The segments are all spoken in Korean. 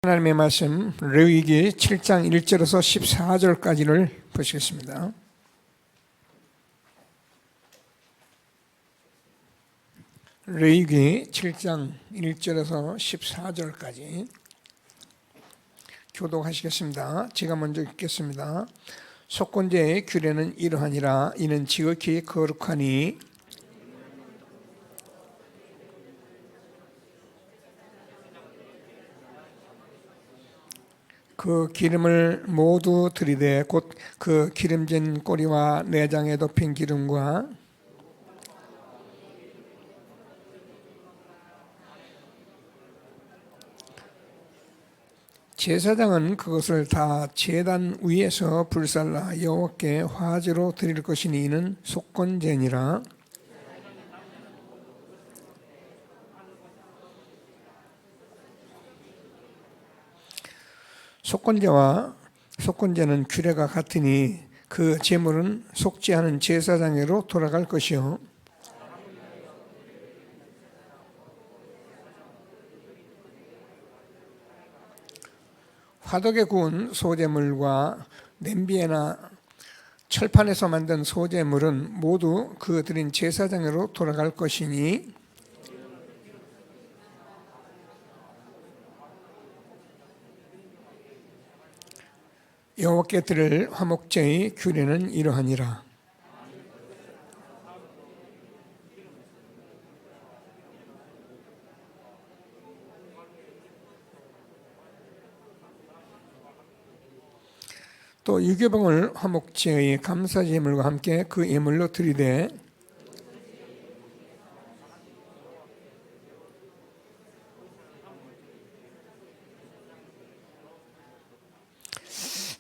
하나님의 말씀 레위기 7장 1절에서 14절까지를 보시겠습니다. 레위기 7장 1절에서 14절까지 교독하시겠습니다. 제가 먼저 읽겠습니다. 속건제의 규례는 이러하니라. 이는 지극히 거룩하니 그 기름을 모두 들이되 곧 그 기름진 꼬리와 내장에 덮인 기름과 제사장은 그것을 다 제단 위에서 불살라 여호와께 화제로 드릴 것이니 이는 속건제니라. 속건제는 규례가 같으니 그 제물은 속지 않은 제사장에게로 돌아갈 것이요 화덕에 구운 소제물과 냄비에나 철판에서 만든 소제물은 모두 그 드린 제사장으로 돌아갈 것이니 여호와께 드릴 화목제의 규례는 이러하니라. 또 유교병을 화목제의 감사제물과 함께 그 예물로 드리되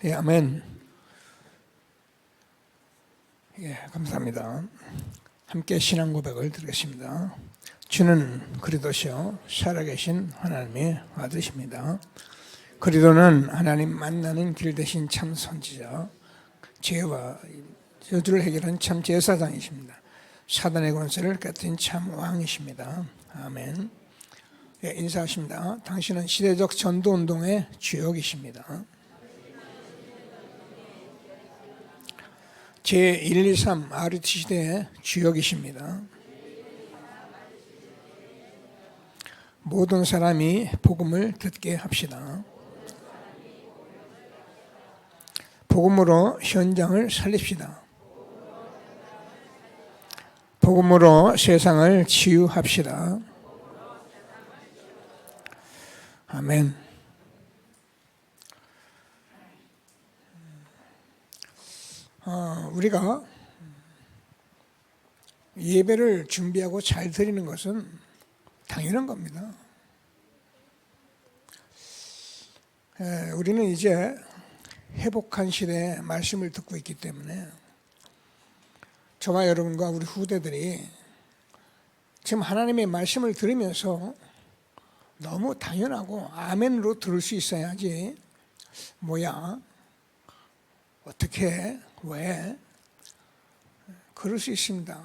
예, 아멘. 예, 감사합니다. 함께 신앙 고백을 드리겠습니다. 주는 그리스도시요 살아계신 하나님의 아들이십니다. 그리스도는 하나님 만나는 길 대신 참 선지자, 죄와 저주를 해결한 참 제사장이십니다. 사단의 권세를 깨뜨린 참 왕이십니다. 아멘. 예, 인사하십니다. 당신은 시대적 전도운동의 주역이십니다. 제123 RUT 시대의 주역이십니다. 모든 사람이 복음을 듣게 합시다. 복음으로 현장을 살립시다. 복음으로 세상을 치유합시다. 아멘. 우리가 예배를 준비하고 잘 드리는 것은 당연한 겁니다. 우리는 이제 회복한 시대에 말씀을 듣고 있기 때문에 저와 여러분과 우리 후대들이 지금 하나님의 말씀을 들으면서 너무 당연하고 아멘으로 들을 수 있어야지 뭐야 어떻게 왜 그럴 수 있습니다.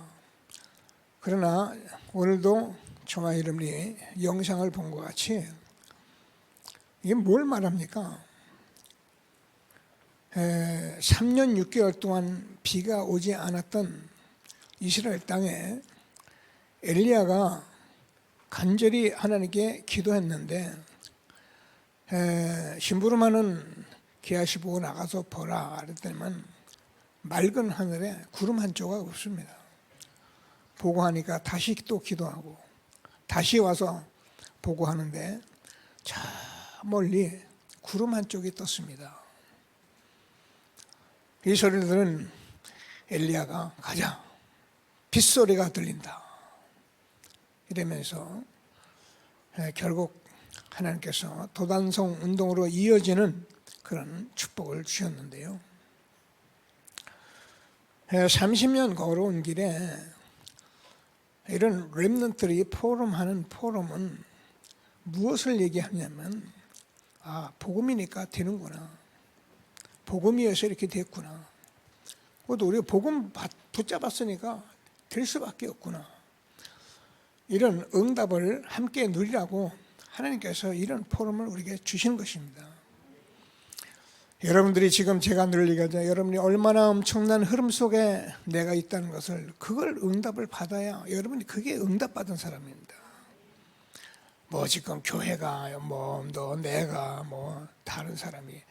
그러나 오늘도 저와 여러분이 영상을 본 것 같이 이게 뭘 말합니까? 3년 6개월 동안 비가 오지 않았던 이스라엘 땅에 엘리야가 간절히 하나님께 기도했는데 심부름하는 게하시 보고 나가서 보라 그랬더니만 맑은 하늘에 구름 한 조각 없습니다. 보고 하니까 다시 또 기도하고 다시 와서 보고 하는데 저 멀리 구름 한 쪽이 떴습니다. 이 소리를 들은 엘리야가 가자, 빗소리가 들린다 이러면서 결국 하나님께서 도단성 운동으로 이어지는 그런 축복을 주셨는데요. 30년 걸어온 길에 이런 렘넌트들이 포럼하는 포럼은 무엇을 얘기하냐면 복음이니까 되는구나. 복음이어서 이렇게 됐구나. 그것도 우리가 복음 붙잡았으니까 될 수밖에 없구나. 이런 응답을 함께 누리라고 하나님께서 이런 포럼을 우리에게 주시는 것입니다. 여러분들이 지금 제가 늘 얘기하죠. 여러분이 얼마나 엄청난 흐름 속에 내가 있다는 것을, 그걸 응답을 받아야 여러분이 그게 응답받은 사람입니다. 뭐 지금 교회가 뭐 너 내가 뭐 다른 사람이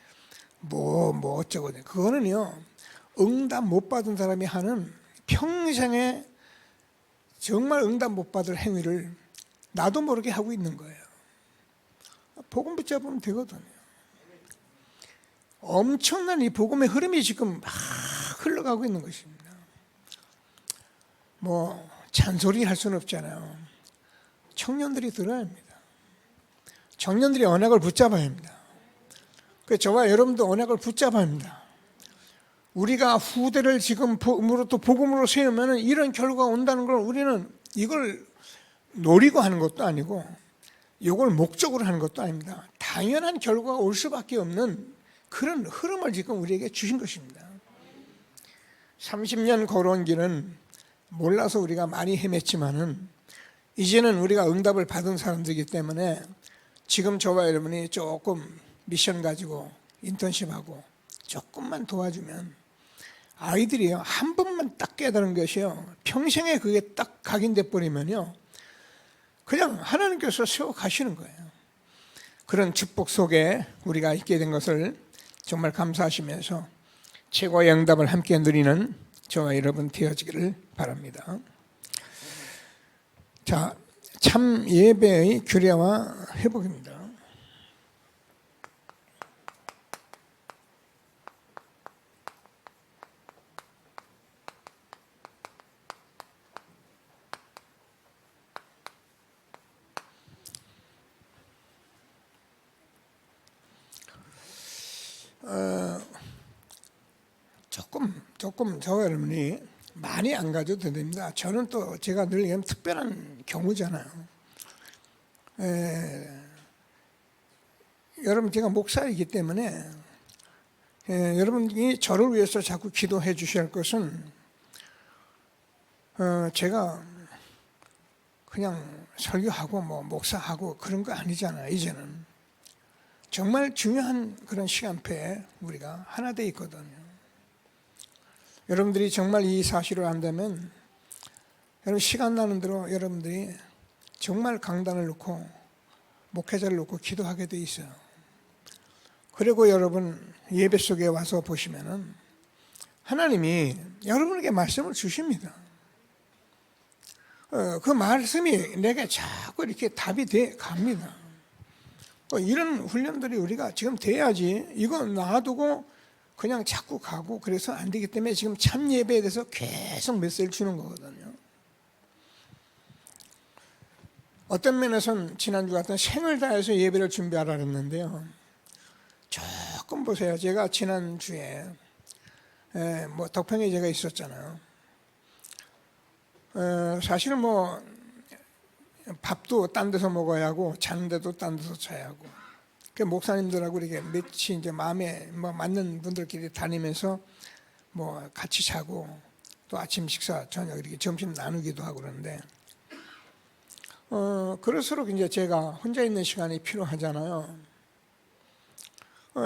뭐 어쩌고, 그거는요 응답 못 받은 사람이 하는 평생에 정말 응답 못 받을 행위를 나도 모르게 하고 있는 거예요. 복음 붙잡으면 되거든요. 엄청난 이 복음의 흐름이 지금 막 흘러가고 있는 것입니다. 뭐 잔소리 할 수는 없잖아요. 청년들이 들어야 합니다. 청년들이 언약을 붙잡아야 합니다. 그래서 저와 여러분도 언약을 붙잡아야 합니다. 우리가 후대를 지금 복음으로 세우면 이런 결과가 온다는 걸 우리는 이걸 노리고 하는 것도 아니고 이걸 목적으로 하는 것도 아닙니다. 당연한 결과가 올 수밖에 없는 그런 흐름을 지금 우리에게 주신 것입니다. 30년 걸어온 길은 몰라서 우리가 많이 헤맸지만은 이제는 우리가 응답을 받은 사람들이기 때문에 지금 저와 여러분이 조금 미션 가지고 인턴십하고 조금만 도와주면 아이들이요 한 번만 딱 깨달은 것이요 평생에 그게 딱 각인돼 버리면요 그냥 하나님께서 세워 가시는 거예요. 그런 축복 속에 우리가 있게 된 것을 정말 감사하시면서 최고의 응답을 함께 누리는 저와 여러분 되어지기를 바랍니다. 자, 참 예배의 규례와 회복입니다. 조금 저와 여러분이 많이 안 가져도 됩니다. 저는 또 제가 늘 얘기하면 특별한 경우잖아요. 여러분 제가 목사이기 때문에 여러분이 저를 위해서 자꾸 기도해 주셔야 할 것은 제가 그냥 설교하고 뭐 목사하고 그런 거 아니잖아요. 이제는 정말 중요한 그런 시간표에 우리가 하나 돼 있거든요. 여러분들이 정말 이 사실을 안다면 여러분 시간 나는 대로 여러분들이 정말 강단을 놓고 목회자를 놓고 기도하게 돼 있어요. 그리고 여러분 예배 속에 와서 보시면은 하나님이 여러분에게 말씀을 주십니다. 그 말씀이 내게 자꾸 이렇게 답이 돼 갑니다. 이런 훈련들이 우리가 지금 돼야지 이거 놔두고 그냥 자꾸 가고 그래서 안 되기 때문에 지금 참 예배에 대해서 계속 메시지를 주는 거거든요. 어떤 면에서는 지난주 같은 생을 다해서 예배를 준비하라 했는데요. 조금 보세요. 제가 지난주에 뭐 덕평에 제가 있었잖아요. 사실은 뭐 밥도 딴 데서 먹어야 하고 자는데도 딴 데서 자야 하고 그 목사님들하고 이렇게 며칠 이제 마음에 뭐 맞는 분들끼리 다니면서 뭐 같이 자고 또 아침 식사 저녁 이렇게 점심 나누기도 하고 그러는데 그럴수록 이제 제가 혼자 있는 시간이 필요하잖아요.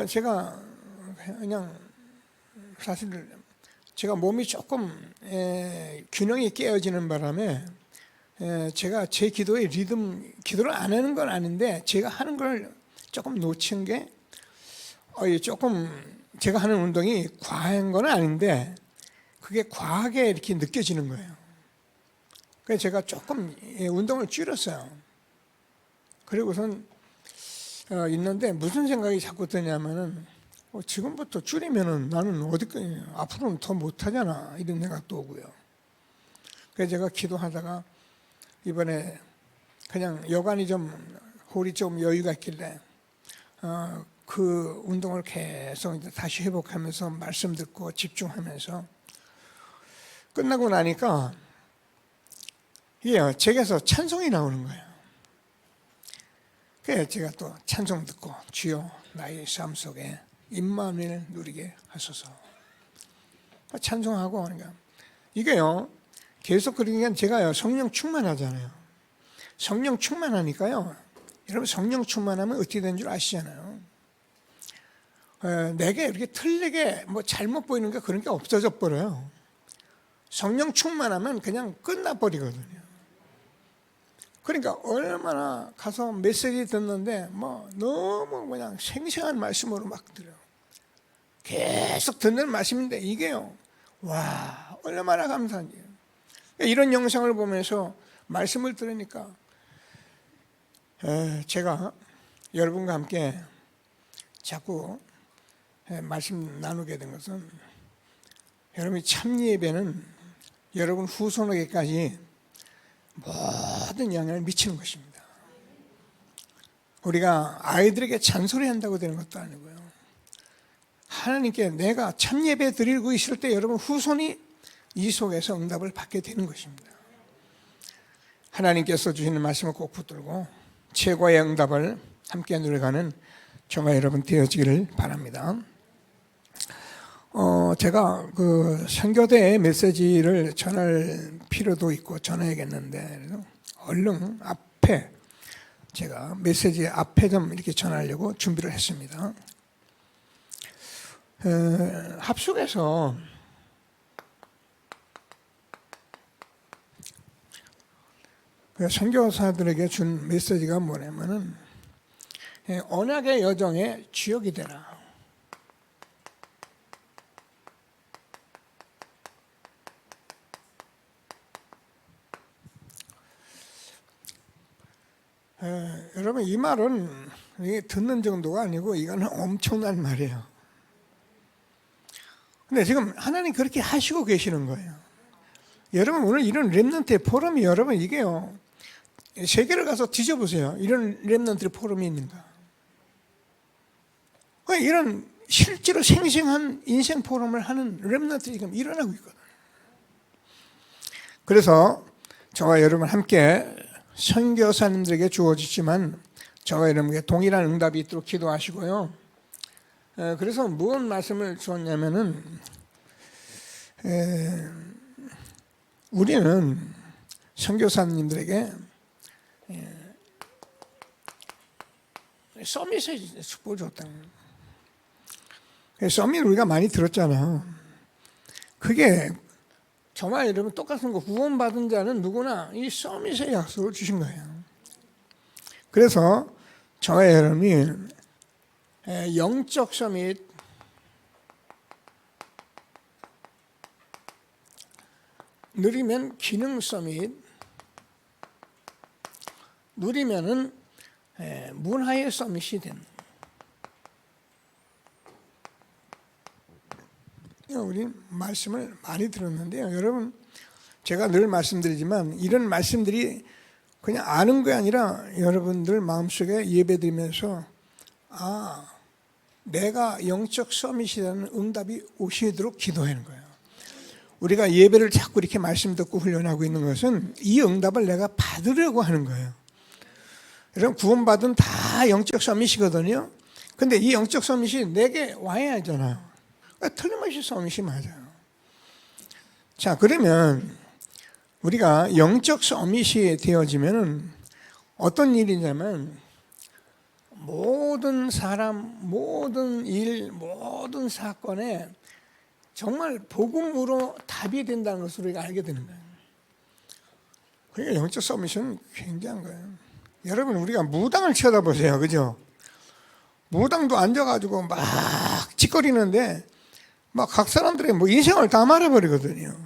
제가 그냥 사실 제가 몸이 조금 균형이 깨어지는 바람에 제가 제 기도의 리듬 기도를 안 하는 건 아닌데 제가 하는 걸 조금 놓친 게 조금 제가 하는 운동이 과한 건 아닌데 그게 과하게 이렇게 느껴지는 거예요. 그래서 제가 조금 운동을 줄였어요. 그리고선 있는데 무슨 생각이 자꾸 드냐면은 지금부터 줄이면은 나는 어디까지 앞으로는 더 못하잖아 이런 생각도 오고요. 그래서 제가 기도하다가 이번에 그냥 여간이 좀 홀이 좀 여유가 있길래 그 운동을 계속 이제 다시 회복하면서 말씀 듣고 집중하면서 끝나고 나니까 제게서 찬송이 나오는 거예요. 그래서 제가 또 찬송 듣고 주여 나의 삶 속에 임마누엘 누리게 하소서 찬송하고 그러니까 이게요 계속 그러니까 제가요 성령 충만하잖아요. 성령 충만하니까요 여러분 성령 충만하면 어떻게 되는 줄 아시잖아요. 내게 이렇게 틀리게 뭐 잘못 보이는 게 그런 게 없어져 버려요. 성령 충만하면 그냥 끝나버리거든요. 그러니까 얼마나 가서 메시지 듣는데 뭐 너무 그냥 생생한 말씀으로 막 들어요. 계속 듣는 말씀인데 이게요, 와, 얼마나 감사한지. 이런 영상을 보면서 말씀을 들으니까 제가 여러분과 함께 자꾸 말씀 나누게 된 것은, 여러분이 참예배는 여러분 후손에게까지 모든 영향을 미치는 것입니다. 우리가 아이들에게 잔소리한다고 되는 것도 아니고요, 하나님께 내가 참예배 드리고 있을 때 여러분 후손이 이 속에서 응답을 받게 되는 것입니다. 하나님께서 주시는 말씀을 꼭 붙들고 최고의 응답을 함께 누려가는 저와 여러분 되어지기를 바랍니다. 제가 그 선교대의 메시지를 전할 필요도 있고 전해야겠는데, 얼른 앞에 제가 메시지 앞에 좀 이렇게 전하려고 준비를 했습니다. 합숙에서 선교사들에게 준 메시지가 뭐냐면은, 언약의 여정의 주역이 되라. 여러분, 이 말은 듣는 정도가 아니고 이거는 엄청난 말이에요. 근데 지금 하나님 그렇게 하시고 계시는 거예요. 여러분, 오늘 이런 렘넌트의 포럼이, 여러분 이게요, 세계를 가서 뒤져보세요. 이런 렘넌트의 포럼이 있는가. 이런 실제로 생생한 인생 포럼을 하는 렘넌트들이 지금 일어나고 있거든요. 그래서 저와 여러분 함께 선교사님들에게 주어지지만 저와 여러분에게 동일한 응답이 있도록 기도하시고요. 그래서 무슨 말씀을 주었냐면은, 우리는 선교사님들에게 서밋의 축복을 줬다. 서밋 우리가 많이 들었잖아요. 그게 저와 여러분 똑같은 거, 구원받은 자는 누구나 이 서밋의 약속을 주신 거예요. 그래서 저와 여러분이 영적 서밋, 누리면 기능 서밋, 누리면은 문화의 서밋이 되는. 우리 말씀을 많이 들었는데요, 여러분, 제가 늘 말씀드리지만 이런 말씀들이 그냥 아는 게 아니라 여러분들 마음속에 예배드리면서, 아, 내가 영적 서밋이라는 응답이 오시도록 기도하는 거예요. 우리가 예배를 자꾸 이렇게 말씀 듣고 훈련하고 있는 것은 이 응답을 내가 받으려고 하는 거예요. 여러분, 구원받은 다 영적 서밋이거든요. 근데 이 영적 서밋이 내게 와야 하잖아요. 틀림없이 서밋이 맞아요. 자, 그러면 우리가 영적 서밋이 되어지면은 어떤 일이냐면, 모든 사람, 모든 일, 모든 사건에 정말 복음으로 답이 된다는 것을 우리가 알게 되는 거예요. 그러니까 영적 서밋은 굉장한 거예요. 여러분, 우리가 무당을 쳐다보세요, 그죠? 무당도 앉아가지고 막 짓거리는데 막 각 사람들의 뭐 인생을 다 말해버리거든요.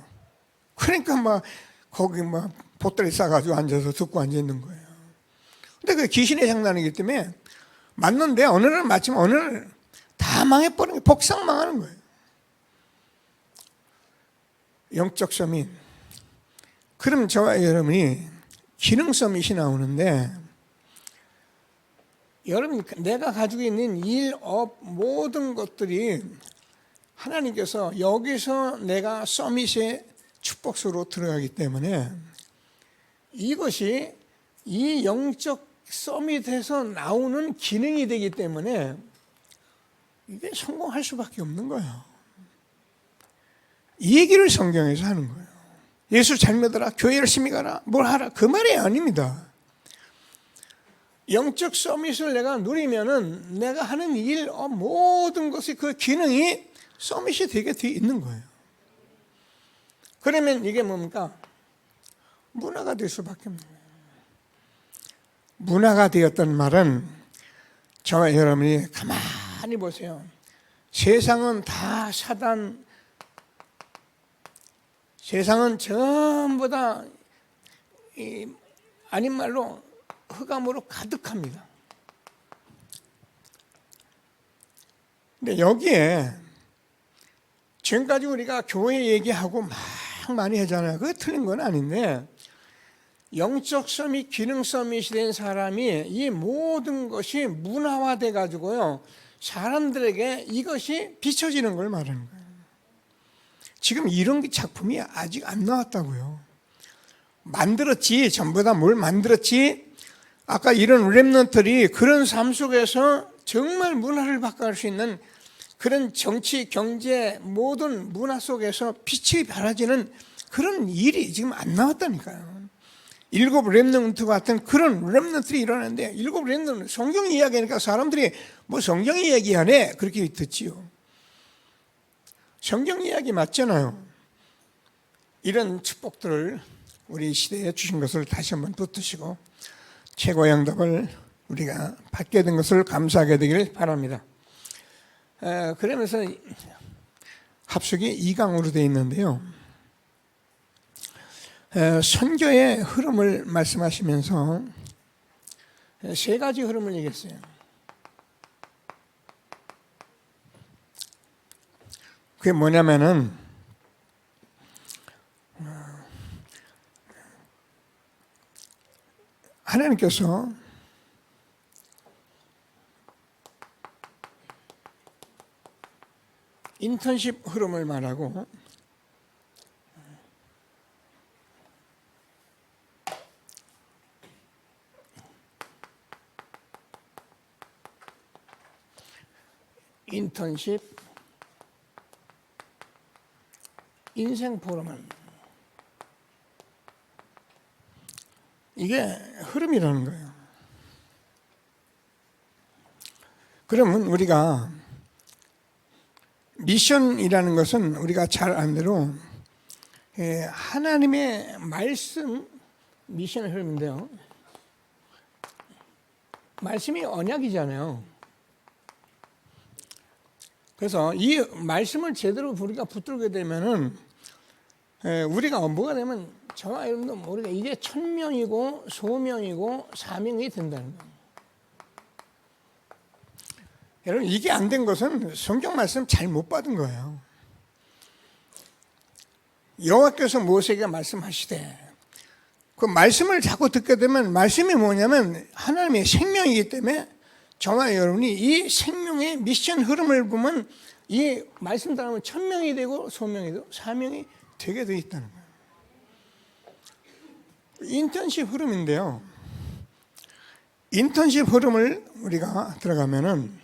그러니까 막 거기 막 보따리 싸가지고 앉아서 듣고 앉아 있는 거예요. 근데 그 귀신의 장난이기 때문에 맞는데 어느 날 맞지만 어느 날 다 망해버리는 거예요. 복상 망하는 거예요. 영적 서밋. 그럼 저와 여러분이 기능 서밋이 나오는데, 여러분, 내가 가지고 있는 일, 업, 모든 것들이 하나님께서 여기서 내가 서밋의 축복수로 들어가기 때문에 이것이 이 영적 서밋에서 나오는 기능이 되기 때문에 이게 성공할 수밖에 없는 거예요. 이 얘기를 성경에서 하는 거예요. 예수 잘 믿어라, 교회 열심히 가라, 뭘 하라, 그 말이 아닙니다. 영적 서밋을 내가 누리면은 내가 하는 일 모든 것이 그 기능이 서밋이 되게 돼 있는 거예요. 그러면 이게 뭡니까? 문화가 될 수밖에 없는 거예요. 문화가 되었던 말은 저와 여러분이 가만히 보세요. 세상은 다 사단, 세상은 전부 다 아닌 말로 흑암으로 가득합니다. 근데 여기에 지금까지 우리가 교회 얘기하고 막 많이 하잖아요. 그게 틀린 건 아닌데 영적 서밋, 기능 서밋이 된 사람이 이 모든 것이 문화화돼 가지고요 사람들에게 이것이 비춰지는 걸 말하는 거예요. 지금 이런 작품이 아직 안 나왔다고요. 만들었지, 전부 다 뭘 만들었지. 아까 이런 렘넌트들이 그런 삶 속에서 정말 문화를 바꿔갈 수 있는 그런 정치, 경제, 모든 문화 속에서 빛이 발하지는 그런 일이 지금 안 나왔다니까요. 7 렘넌트 같은 그런 렘넌트들이 일어나는데 7 렘넌트 성경 이야기하니까 사람들이 뭐 성경 이야기하네 그렇게 듣지요. 성경 이야기 맞잖아요. 이런 축복들을 우리 시대에 주신 것을 다시 한번 붙드시고 최고의 응답을 우리가 받게 된 것을 감사하게 되기를 바랍니다. 그러면서 합숙이 2강으로 되어 있는데요. 선교의 흐름을 말씀하시면서 3가지 흐름을 얘기했어요. 그게 뭐냐면은 하나님께서 인턴십 흐름을 말하고 인턴십 인생 포럼은 이게 흐름이라는 거예요. 그러면 우리가 미션이라는 것은 우리가 잘 아는 대로 하나님의 말씀 미션의 흐름인데요. 말씀이 언약이잖아요. 그래서 이 말씀을 제대로 우리가 붙들게 되면은 우리가 뭐가 되면 저와 여러분도 모르게 이게 천명이고 소명이고 사명이 된다는 거예요. 여러분 이게 안 된 것은 성경 말씀 잘 못 받은 거예요. 여호와께서 모세에게 말씀하시되 그 말씀을 자꾸 듣게 되면 말씀이 뭐냐면 하나님의 생명이기 때문에 저와 여러분이 이 생명의 미션 흐름을 보면 이 말씀 따르면 천명이 되고 소명이 되고 사명이 되게 되어 있다는 거예요. 인턴십 흐름인데요. 인턴십 흐름을 우리가 들어가면은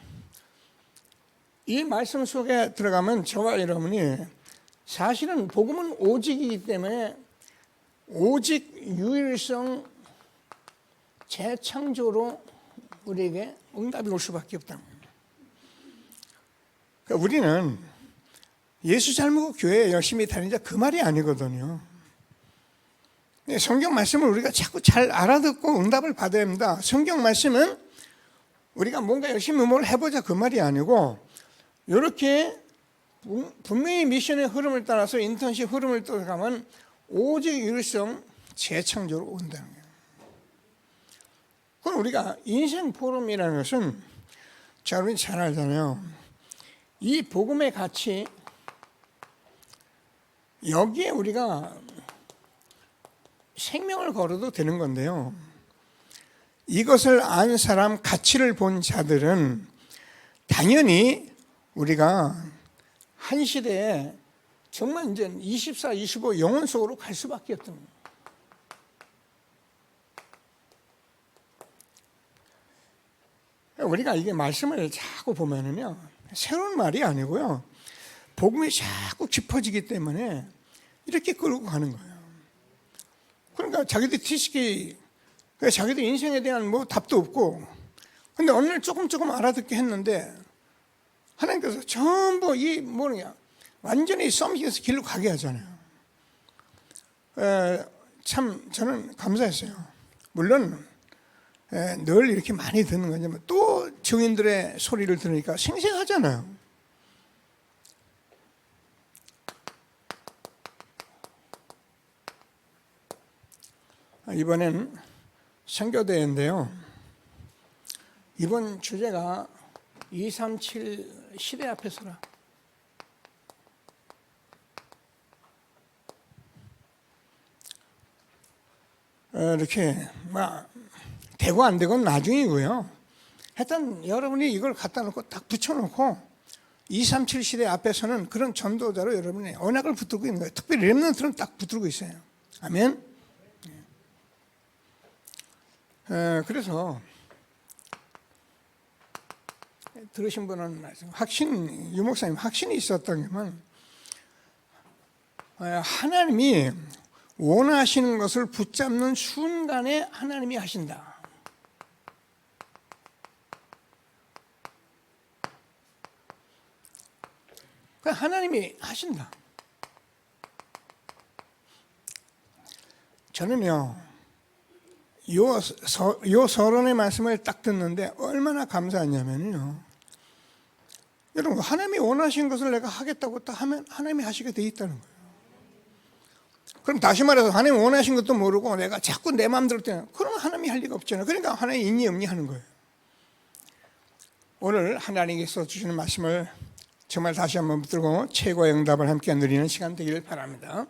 이 말씀 속에 들어가면 저와 여러분이 사실은 복음은 오직이기 때문에 오직 유일성 재창조로 우리에게 응답이 올 수밖에 없다. 그러니까 우리는 예수 잘 믿고 교회에 열심히 다니자 그 말이 아니거든요. 성경 말씀을 우리가 자꾸 잘 알아듣고 응답을 받아야 합니다. 성경 말씀은 우리가 뭔가 열심히 뭘 해보자 그 말이 아니고 이렇게 분명히 미션의 흐름을 따라서 인턴십 흐름을 따라가면 오직 유일성 재창조로 온다는 거예요. 그럼 우리가 인생 포럼이라는 것은 여러분이 잘 알잖아요. 이 복음의 가치 여기에 우리가 생명을 걸어도 되는 건데요. 이것을 안 사람, 가치를 본 자들은 당연히 우리가 한 시대에 정말 이제 24, 25 영혼 속으로 갈 수밖에 없던 거예요. 우리가 이게 말씀을 자꾸 보면은요, 새로운 말이 아니고요, 복음이 자꾸 깊어지기 때문에 이렇게 끌고 가는 거예요. 그러니까 자기들 지식이 그래서 자기들 인생에 대한 뭐 답도 없고, 근데 어느 날 조금 알아듣게 했는데 하나님께서 전부 이 뭐냐 완전히 썸식에서 길로 가게 하잖아요. 참 저는 감사했어요. 물론 늘 이렇게 많이 듣는 거지만 또 증인들의 소리를 들으니까 생생하잖아요. 이번엔 선교대회인데요. 이번 주제가 237 시대 앞에 서라. 이렇게 막 되고 안 되고는 나중이고요. 하여튼 여러분이 이걸 갖다 놓고 딱 붙여놓고 237 시대 앞에서는 그런 전도자로 여러분이 언약을 붙들고 있는 거예요. 특별히 렘넌트는 딱 붙들고 있어요. 아멘. 그래서 들으신 분은 확신, 유 목사님 확신이 있었다면 하나님이 원하시는 것을 붙잡는 순간에 하나님이 하신다. 하나님이 하신다. 저는요, 요 서론의 말씀을 딱 듣는데 얼마나 감사하냐면요. 여러분, 하나님이 원하신 것을 내가 하겠다고 딱 하면 하나님이 하시게 돼 있다는 거예요. 그럼 다시 말해서 하나님이 원하신 것도 모르고 내가 자꾸 내 마음대로 때는 그러면 하나님이 할 리가 없잖아요. 그러니까 하나님이 있니 없니 하는 거예요. 오늘 하나님께서 주시는 말씀을 정말 다시 한번 붙들고 최고의 응답을 함께 누리는 시간 되기를 바랍니다.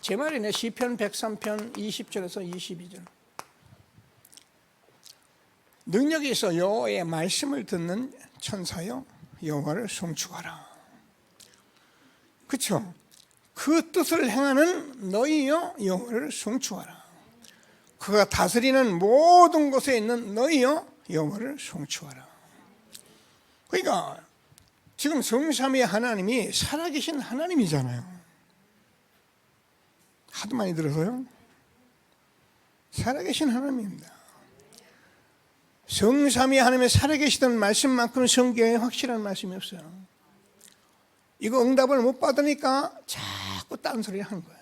제 말이네. 시편 103편 20절에서 22절. 능력이 있어 여호와의 말씀을 듣는 천사여 여호와를 송축하라. 그렇죠? 그 뜻을 행하는 너희여 여호와를 송축하라. 그가 다스리는 모든 곳에 있는 너희여 여호와를 송축하라. 그러니까 지금 성삼위의 하나님이 살아계신 하나님이잖아요. 하도 많이 들어서요. 살아계신 하나님입니다. 성삼위 하나님의 살아계시던 말씀만큼 성경에 확실한 말씀이 없어요. 이거 응답을 못 받으니까 자꾸 딴소리 하는 거예요.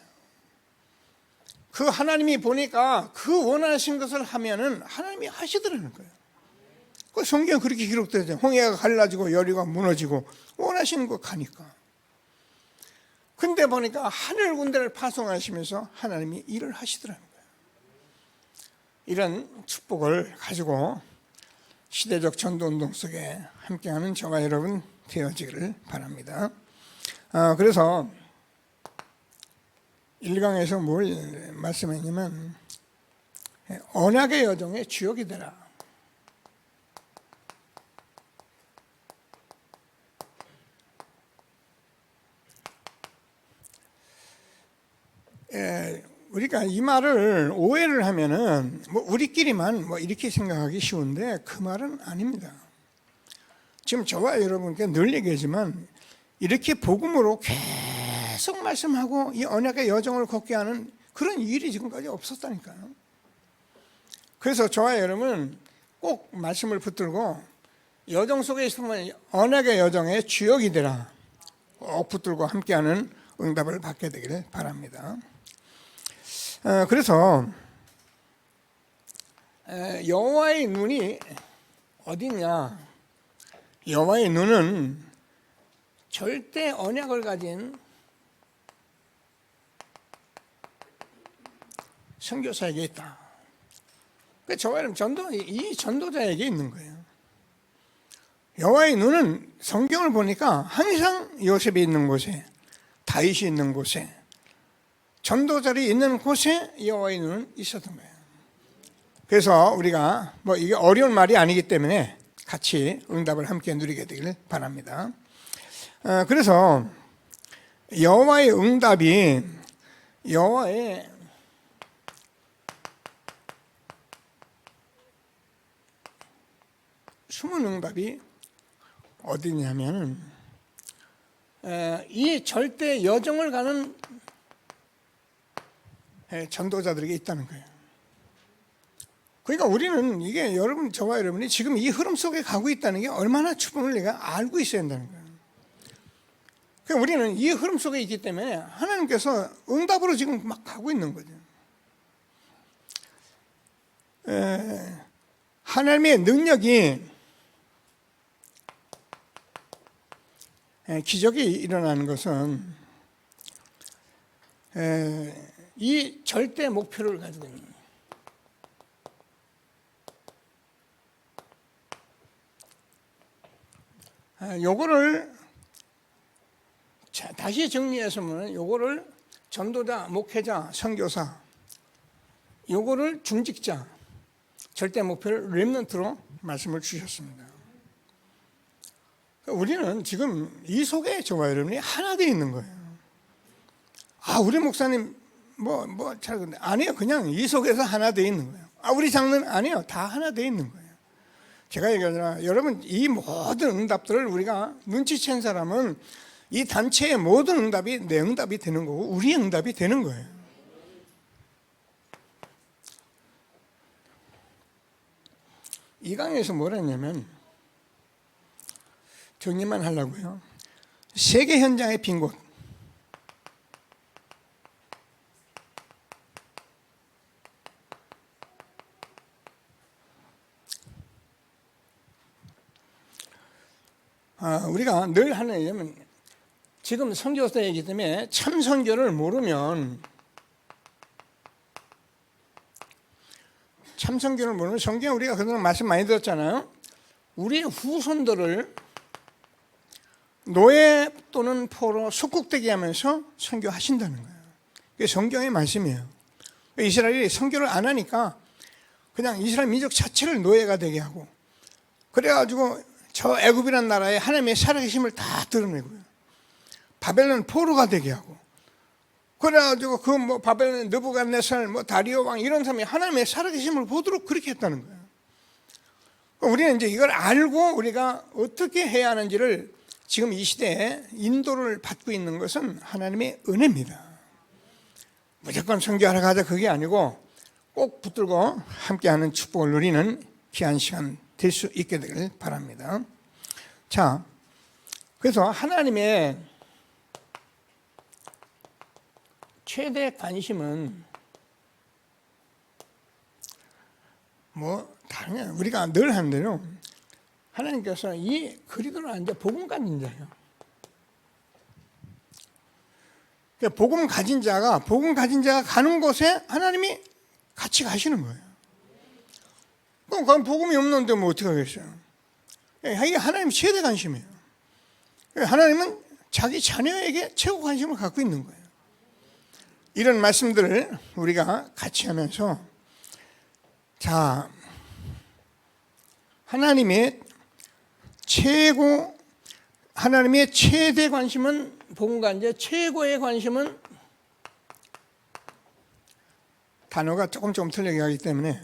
그 하나님이 보니까 그 원하신 것을 하면은 하나님이 하시더라는 거예요. 그 성경에 그렇게 기록되어 있잖아요. 홍해가 갈라지고 여리가 무너지고 원하시는 거 가니까. 근데 보니까 하늘 군대를 파송하시면서 하나님이 일을 하시더라는 거예요. 이런 축복을 가지고 시대적 전도운동 속에 함께하는 저와 여러분 되어지기를 바랍니다. 그래서 1강에서 뭘 말씀했냐면 언약의 여정의 주역이 되라. 우리가 이 말을 오해를 하면은 뭐 우리끼리만 뭐 이렇게 생각하기 쉬운데 그 말은 아닙니다. 지금 저와 여러분께 늘 얘기하지만 이렇게 복음으로 계속 말씀하고 이 언약의 여정을 걷게 하는 그런 일이 지금까지 없었다니까요. 그래서 저와 여러분은 꼭 말씀을 붙들고 여정 속에 있으면 언약의 여정의 주역이 되라. 꼭 붙들고 함께하는 응답을 받게 되기를 바랍니다. 그래서 여호와의 눈이 어디냐? 여호와의 눈은 절대 언약을 가진 선교사에게 있다. 그 저와 이 전도자에게 있는 거예요. 여호와의 눈은 성경을 보니까 항상 요셉이 있는 곳에, 다윗이 있는 곳에, 전도자들이 있는 곳에 여호와의 눈은 있었던 거예요. 그래서 우리가 뭐 이게 어려운 말이 아니기 때문에 같이 응답을 함께 누리게 되기를 바랍니다. 그래서 여호와의 응답이 여호와의 숨은 응답이 어디냐면 이 절대 여정을 가는 전도자들에게 있다는 거예요. 그러니까 우리는 이게 저와 여러분이 지금 이 흐름 속에 가고 있다는 게 얼마나 축복을 내가 알고 있어야 한다는 거예요. 그러니까 우리는 이 흐름 속에 있기 때문에 하나님께서 응답으로 지금 막 가고 있는 거죠. 하나님의 능력이 기적이 일어나는 것은 이 절대 목표를 가지고 있는 거예요. 요거를 다시 정리해서 보면 요거를 전도자, 목회자, 선교사, 요거를 중직자, 절대 목표를 렘넌트로 말씀을 주셨습니다. 우리는 지금 이 속에 저와 여러분이 하나 되어 있는 거예요. 우리 목사님 잘 근데 아니에요. 그냥 이 속에서 하나 되어 있는 거예요. 우리 장로는 아니에요. 다 하나 되어 있는 거예요. 제가 얘기하잖아. 여러분 이 모든 응답들을 우리가 눈치챈 사람은 이 단체의 모든 응답이 내 응답이 되는 거고 우리의 응답이 되는 거예요. 이 강의에서 뭘 했냐면 정리만 하려고요. 세계 현장의 빈 곳. 우리가 늘 하는 얘기는 지금 선교사이기 때문에 참 선교를 모르면 성경에 우리가 그동안 말씀 많이 들었잖아요. 우리의 후손들을 노예 또는 포로 속국되게 하면서 선교하신다는 거예요. 그게 성경의 말씀이에요. 이스라엘이 선교를 안 하니까 그냥 이스라엘 민족 자체를 노예가 되게 하고 그래가지고 저 애굽이라는 나라에 하나님의 살아계심을 다 드러내고요. 바벨론 포로가 되게 하고 그래가지고 바벨론 느부갓네살 다리오 왕 이런 사람이 하나님의 살아계심을 보도록 그렇게 했다는 거예요. 우리는 이제 이걸 알고 우리가 어떻게 해야 하는지를 지금 이 시대에 인도를 받고 있는 것은 하나님의 은혜입니다. 무조건 선교하러 가자 그게 아니고 꼭 붙들고 함께하는 축복을 누리는 귀한 시간 될 수 있게 되길 바랍니다. 자, 그래서 하나님의 최대 관심은 다른 게 아니라 우리가 늘 하는 대로 하나님께서 이 그리스도를 앉아 복음 가진 자예요. 복음 가진 자가 가는 곳에 하나님이 같이 가시는 거예요. 그럼 복음이 없는데 어떻게 하겠어요? 이게 하나님 최대 관심이에요. 하나님은 자기 자녀에게 최고 관심을 갖고 있는 거예요. 이런 말씀들을 우리가 같이 하면서 하나님의 최대 관심은 복음과 이제 최고의 관심은 단어가 조금 틀리게 하기 때문에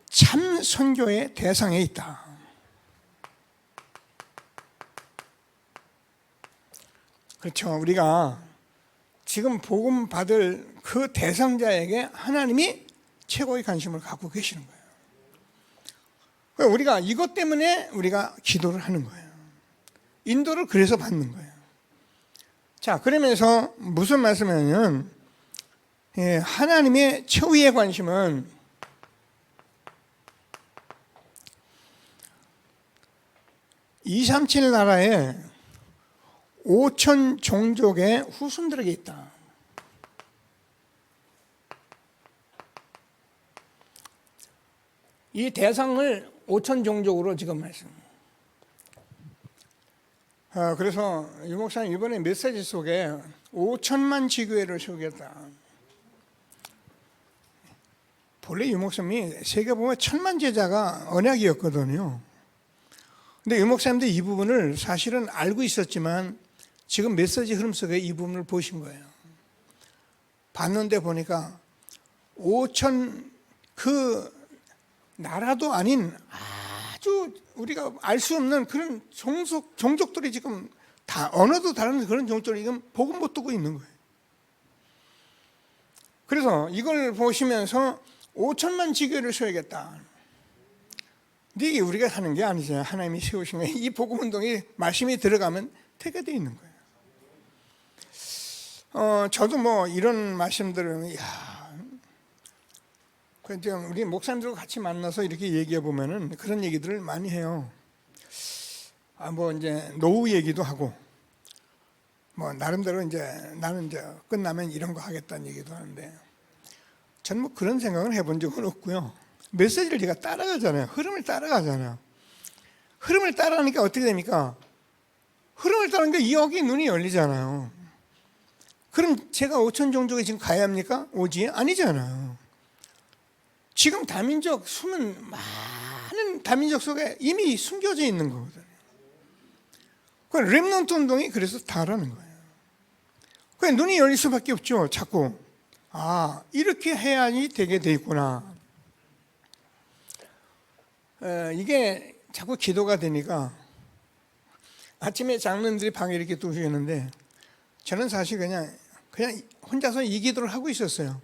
참 선교의 대상에 있다. 그렇죠. 우리가 지금 복음 받을 그 대상자에게 하나님이 최고의 관심을 갖고 계시는 거예요. 우리가 이것 때문에 우리가 기도를 하는 거예요. 인도를 그래서 받는 거예요. 자, 그러면서 무슨 말씀이냐면 하나님의 최후의 관심은 237 나라에 5천 종족의 후손들에게 있다. 이 대상을 5천 종족으로 지금 말씀합니다. 그래서 유 목사님 이번에 메시지 속에 5천만 지교회를 세우겠다. 본래 유 목사님이 세계 보면 1000만 제자가 언약이었거든요. 근데 유 목사님도 이 부분을 사실은 알고 있었지만 지금 메시지 흐름 속에 이 부분을 보신 거예요. 봤는데 보니까 5천 그 나라도 아닌 아주 우리가 알 수 없는 그런 종족들이 지금 다 언어도 다른 그런 종족들이 지금 복음 못 듣고 있는 거예요. 그래서 이걸 보시면서 5천만 지교를 세우겠다. 근데 이게 우리가 하는 게 아니잖아요. 하나님이 세우신 거예요. 이 복음운동이 말씀이 들어가면 되게 돼 있는 거예요. 저도 뭐 이런 말씀들은 그냥 우리 목사님들과 같이 만나서 이렇게 얘기해 보면은 그런 얘기들을 많이 해요. 뭐 이제 노후 얘기도 하고, 뭐 나름대로 이제 나는 이제 끝나면 이런 거 하겠다는 얘기도 하는데, 저는 뭐 그런 생각을 해본 적은 없고요. 메시지를 제가 따라가잖아요. 흐름을 따라가잖아요. 흐름을 따라가니까 어떻게 됩니까? 흐름을 따라가니까 여기 눈이 열리잖아요. 그럼 제가 5천 종족에 지금 가야 합니까? 오지? 아니잖아요. 지금 다민족 숨은 많은 다민족 속에 이미 숨겨져 있는 거거든요. 그 렘넌트 운동이 그래서 다라는 거예요. 그 눈이 열릴 수밖에 없죠. 자꾸 이렇게 해야지 되게 돼 있구나. 이게 자꾸 기도가 되니까 아침에 장로님들이 방에 이렇게 두시는데 저는 사실 그냥 혼자서 이 기도를 하고 있었어요.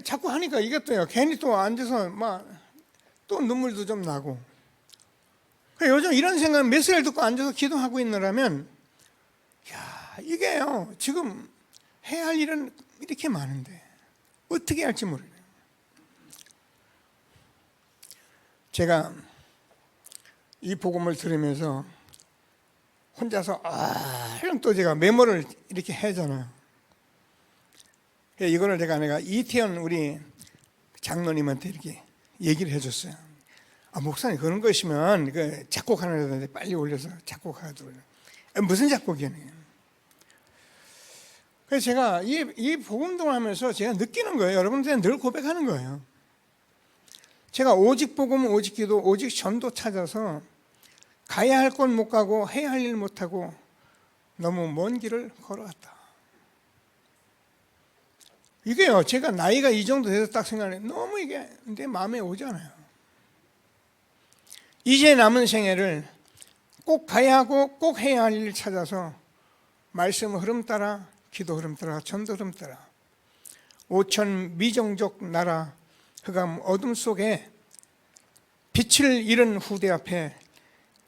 자꾸 하니까 이것도요. 괜히 또 앉아서 막 또 눈물도 좀 나고. 요즘 이런 생각 메시지를 듣고 앉아서 기도하고 있느라면 이게요. 지금 해야 할 일은 이렇게 많은데 어떻게 할지 모르겠어요. 제가 이 복음을 들으면서 혼자서 또 제가 메모를 이렇게 하잖아요. 이거를 내가 이태원 우리 장로님한테 이렇게 얘기를 해줬어요. 목사님 그런 것이면 작곡하는 애들한테 빨리 올려서 작곡하도록. 무슨 작곡이냐면. 그래서 제가 이 복음동을 하면서 제가 느끼는 거예요. 여러분들한테 늘 고백하는 거예요. 제가 오직 복음, 오직 기도, 오직 전도 찾아서 가야 할 곳 못 가고 해야 할 일 못 하고 너무 먼 길을 걸어갔다. 이게요, 제가 나이가 이 정도 돼서 딱 생각해 너무 이게 내 마음에 오잖아요. 이제 남은 생애를 꼭 가야 하고 꼭 해야 할 일을 찾아서 말씀 흐름 따라, 기도 흐름 따라, 전도 흐름 따라 5천 미정족 나라 흑암 어둠 속에 빛을 잃은 후대 앞에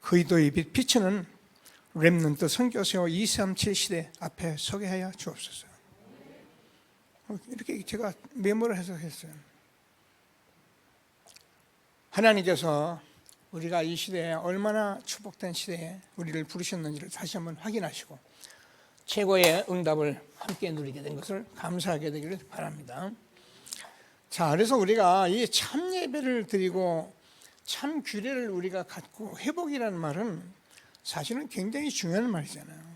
그리스도의 빛 비추는 렘넌트 선교세워 237 시대 앞에 서게 하여 주옵소서. 이렇게 제가 메모를 해서 했어요. 하나님께서 우리가 이 시대에 얼마나 축복된 시대에 우리를 부르셨는지를 다시 한번 확인하시고 최고의 응답을 함께 누리게 된 것을 감사하게 되기를 바랍니다. 자, 그래서 우리가 이 참 예배를 드리고 참 규례를 우리가 갖고 회복이라는 말은 사실은 굉장히 중요한 말이잖아요.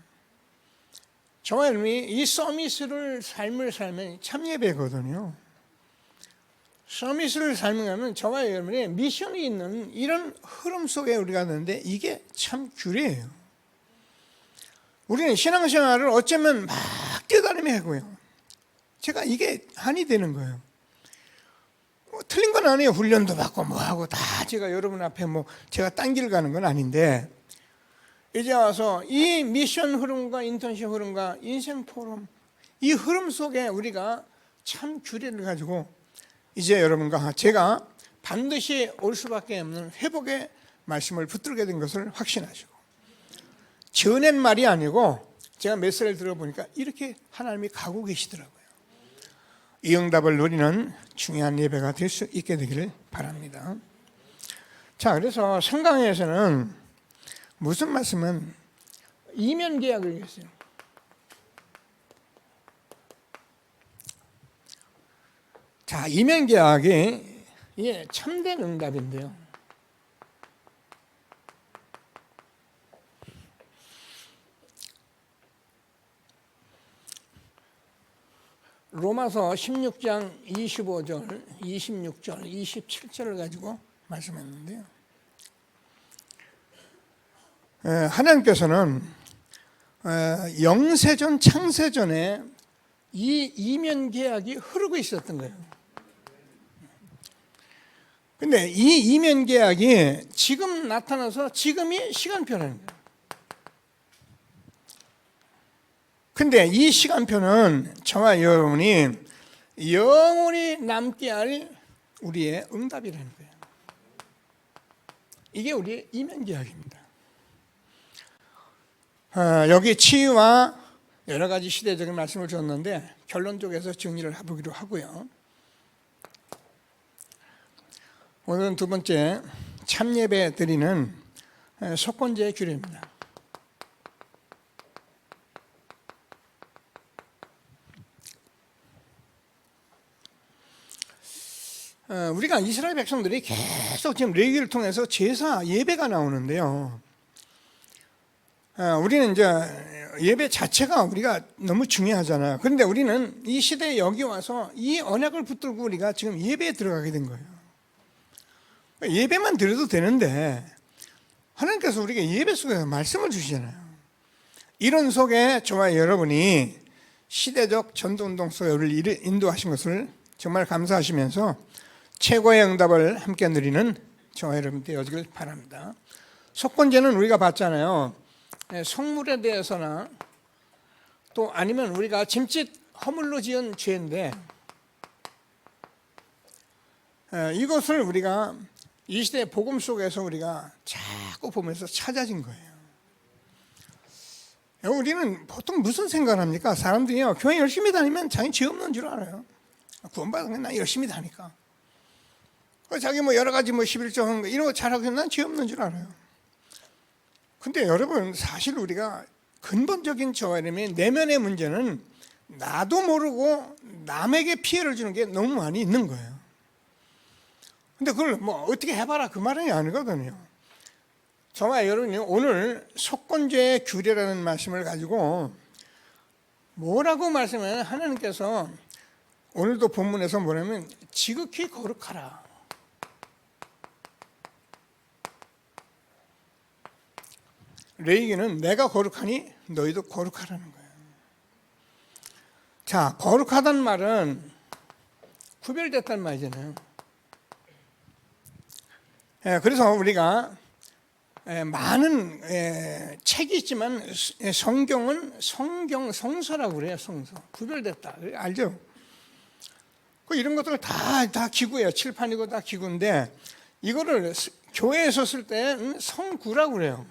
저와 여러분이 이 서밋을 삶을 살면 참 예배거든요. 서밋을 살면 저와 여러분의 미션이 있는 이런 흐름 속에 우리가 있는데 이게 참 규례예요. 우리는 신앙생활을 어쩌면 막 뛰어다니며 하고요. 제가 이게 한이 되는 거예요. 틀린 건 아니에요. 훈련도 받고 뭐하고 다 제가 여러분 앞에 제가 딴 길 가는 건 아닌데 이제 와서 이 미션 흐름과 인턴십 흐름과 인생 포럼 이 흐름 속에 우리가 참 규례를 가지고 이제 여러분과 제가 반드시 올 수밖에 없는 회복의 말씀을 붙들게 된 것을 확신하시고 지어낸 말이 아니고 제가 메시지를 들어보니까 이렇게 하나님이 가고 계시더라고요. 이 응답을 누리는 중요한 예배가 될 수 있게 되기를 바랍니다. 자, 그래서 성강에서는 무슨 말씀은 이면 계약을 했어요. 자, 이면 계약이 참된 응답인데요. 로마서 16장 25절, 26절, 27절을 가지고 말씀했는데요. 하나님께서는 영세전 창세전에 이 이면 계약이 흐르고 있었던 거예요. 근데 이 이면 계약이 지금 나타나서 지금이 시간표라는 거예요. 근데 이 시간표는 저와 여러분이 영원히 남게 할 우리의 응답이라는 거예요. 이게 우리의 이면계약입니다. 여기 치유와 여러 가지 시대적인 말씀을 줬는데 결론 쪽에서 정리를 해보기로 하고요. 오늘은 두 번째 참예배 드리는 속건제의 규례입니다. 우리가 이스라엘 백성들이 계속 지금 레위기를 통해서 제사 예배가 나오는데요. 우리는 이제 예배 자체가 우리가 너무 중요하잖아요. 그런데 우리는 이 시대에 여기 와서 이 언약을 붙들고 우리가 지금 예배에 들어가게 된 거예요. 예배만 드려도 되는데 하나님께서 우리에게 예배 속에서 말씀을 주시잖아요. 이런 속에 저와 여러분이 시대적 전도운동 속에 우리를 인도하신 것을 정말 감사하시면서 최고의 응답을 함께 누리는 저와 여러분 되어지길 바랍니다. 속건제는 우리가 봤잖아요. 성물에 대해서나 또 아니면 우리가 짐짓 허물로 지은 죄인데 이것을 우리가 이 시대의 복음 속에서 우리가 자꾸 보면서 찾아진 거예요. 우리는 보통 무슨 생각을 합니까? 사람들이요, 교회 열심히 다니면 자기 죄 없는 줄 알아요. 구원받은 건 난 열심히 다니까. 자기 뭐 여러 가지 뭐 11조 하는 거 이런 거 잘하고 난 죄 없는 줄 알아요. 근데 여러분, 사실 우리가 근본적인 저와 여러분의 내면의 문제는 나도 모르고 남에게 피해를 주는 게 너무 많이 있는 거예요. 근데 그걸 뭐 어떻게 해봐라 그 말은 아니거든요. 저와 여러분이 오늘 속건제의 규례라는 말씀을 가지고 뭐라고 말씀하면 하나님께서 오늘도 본문에서 뭐냐면 지극히 거룩하라. 레위기는 내가 거룩하니 너희도 거룩하라는 거예요. 자, 거룩하다는 말은 구별됐다는 말이잖아요. 그래서 우리가 많은 책이 있지만 성경은 성서라고 그래요. 성서. 구별됐다. 알죠? 이런 것들을 다 기구예요. 칠판이고 다 기구인데 이거를 교회에서 쓸 때 성구라고 그래요.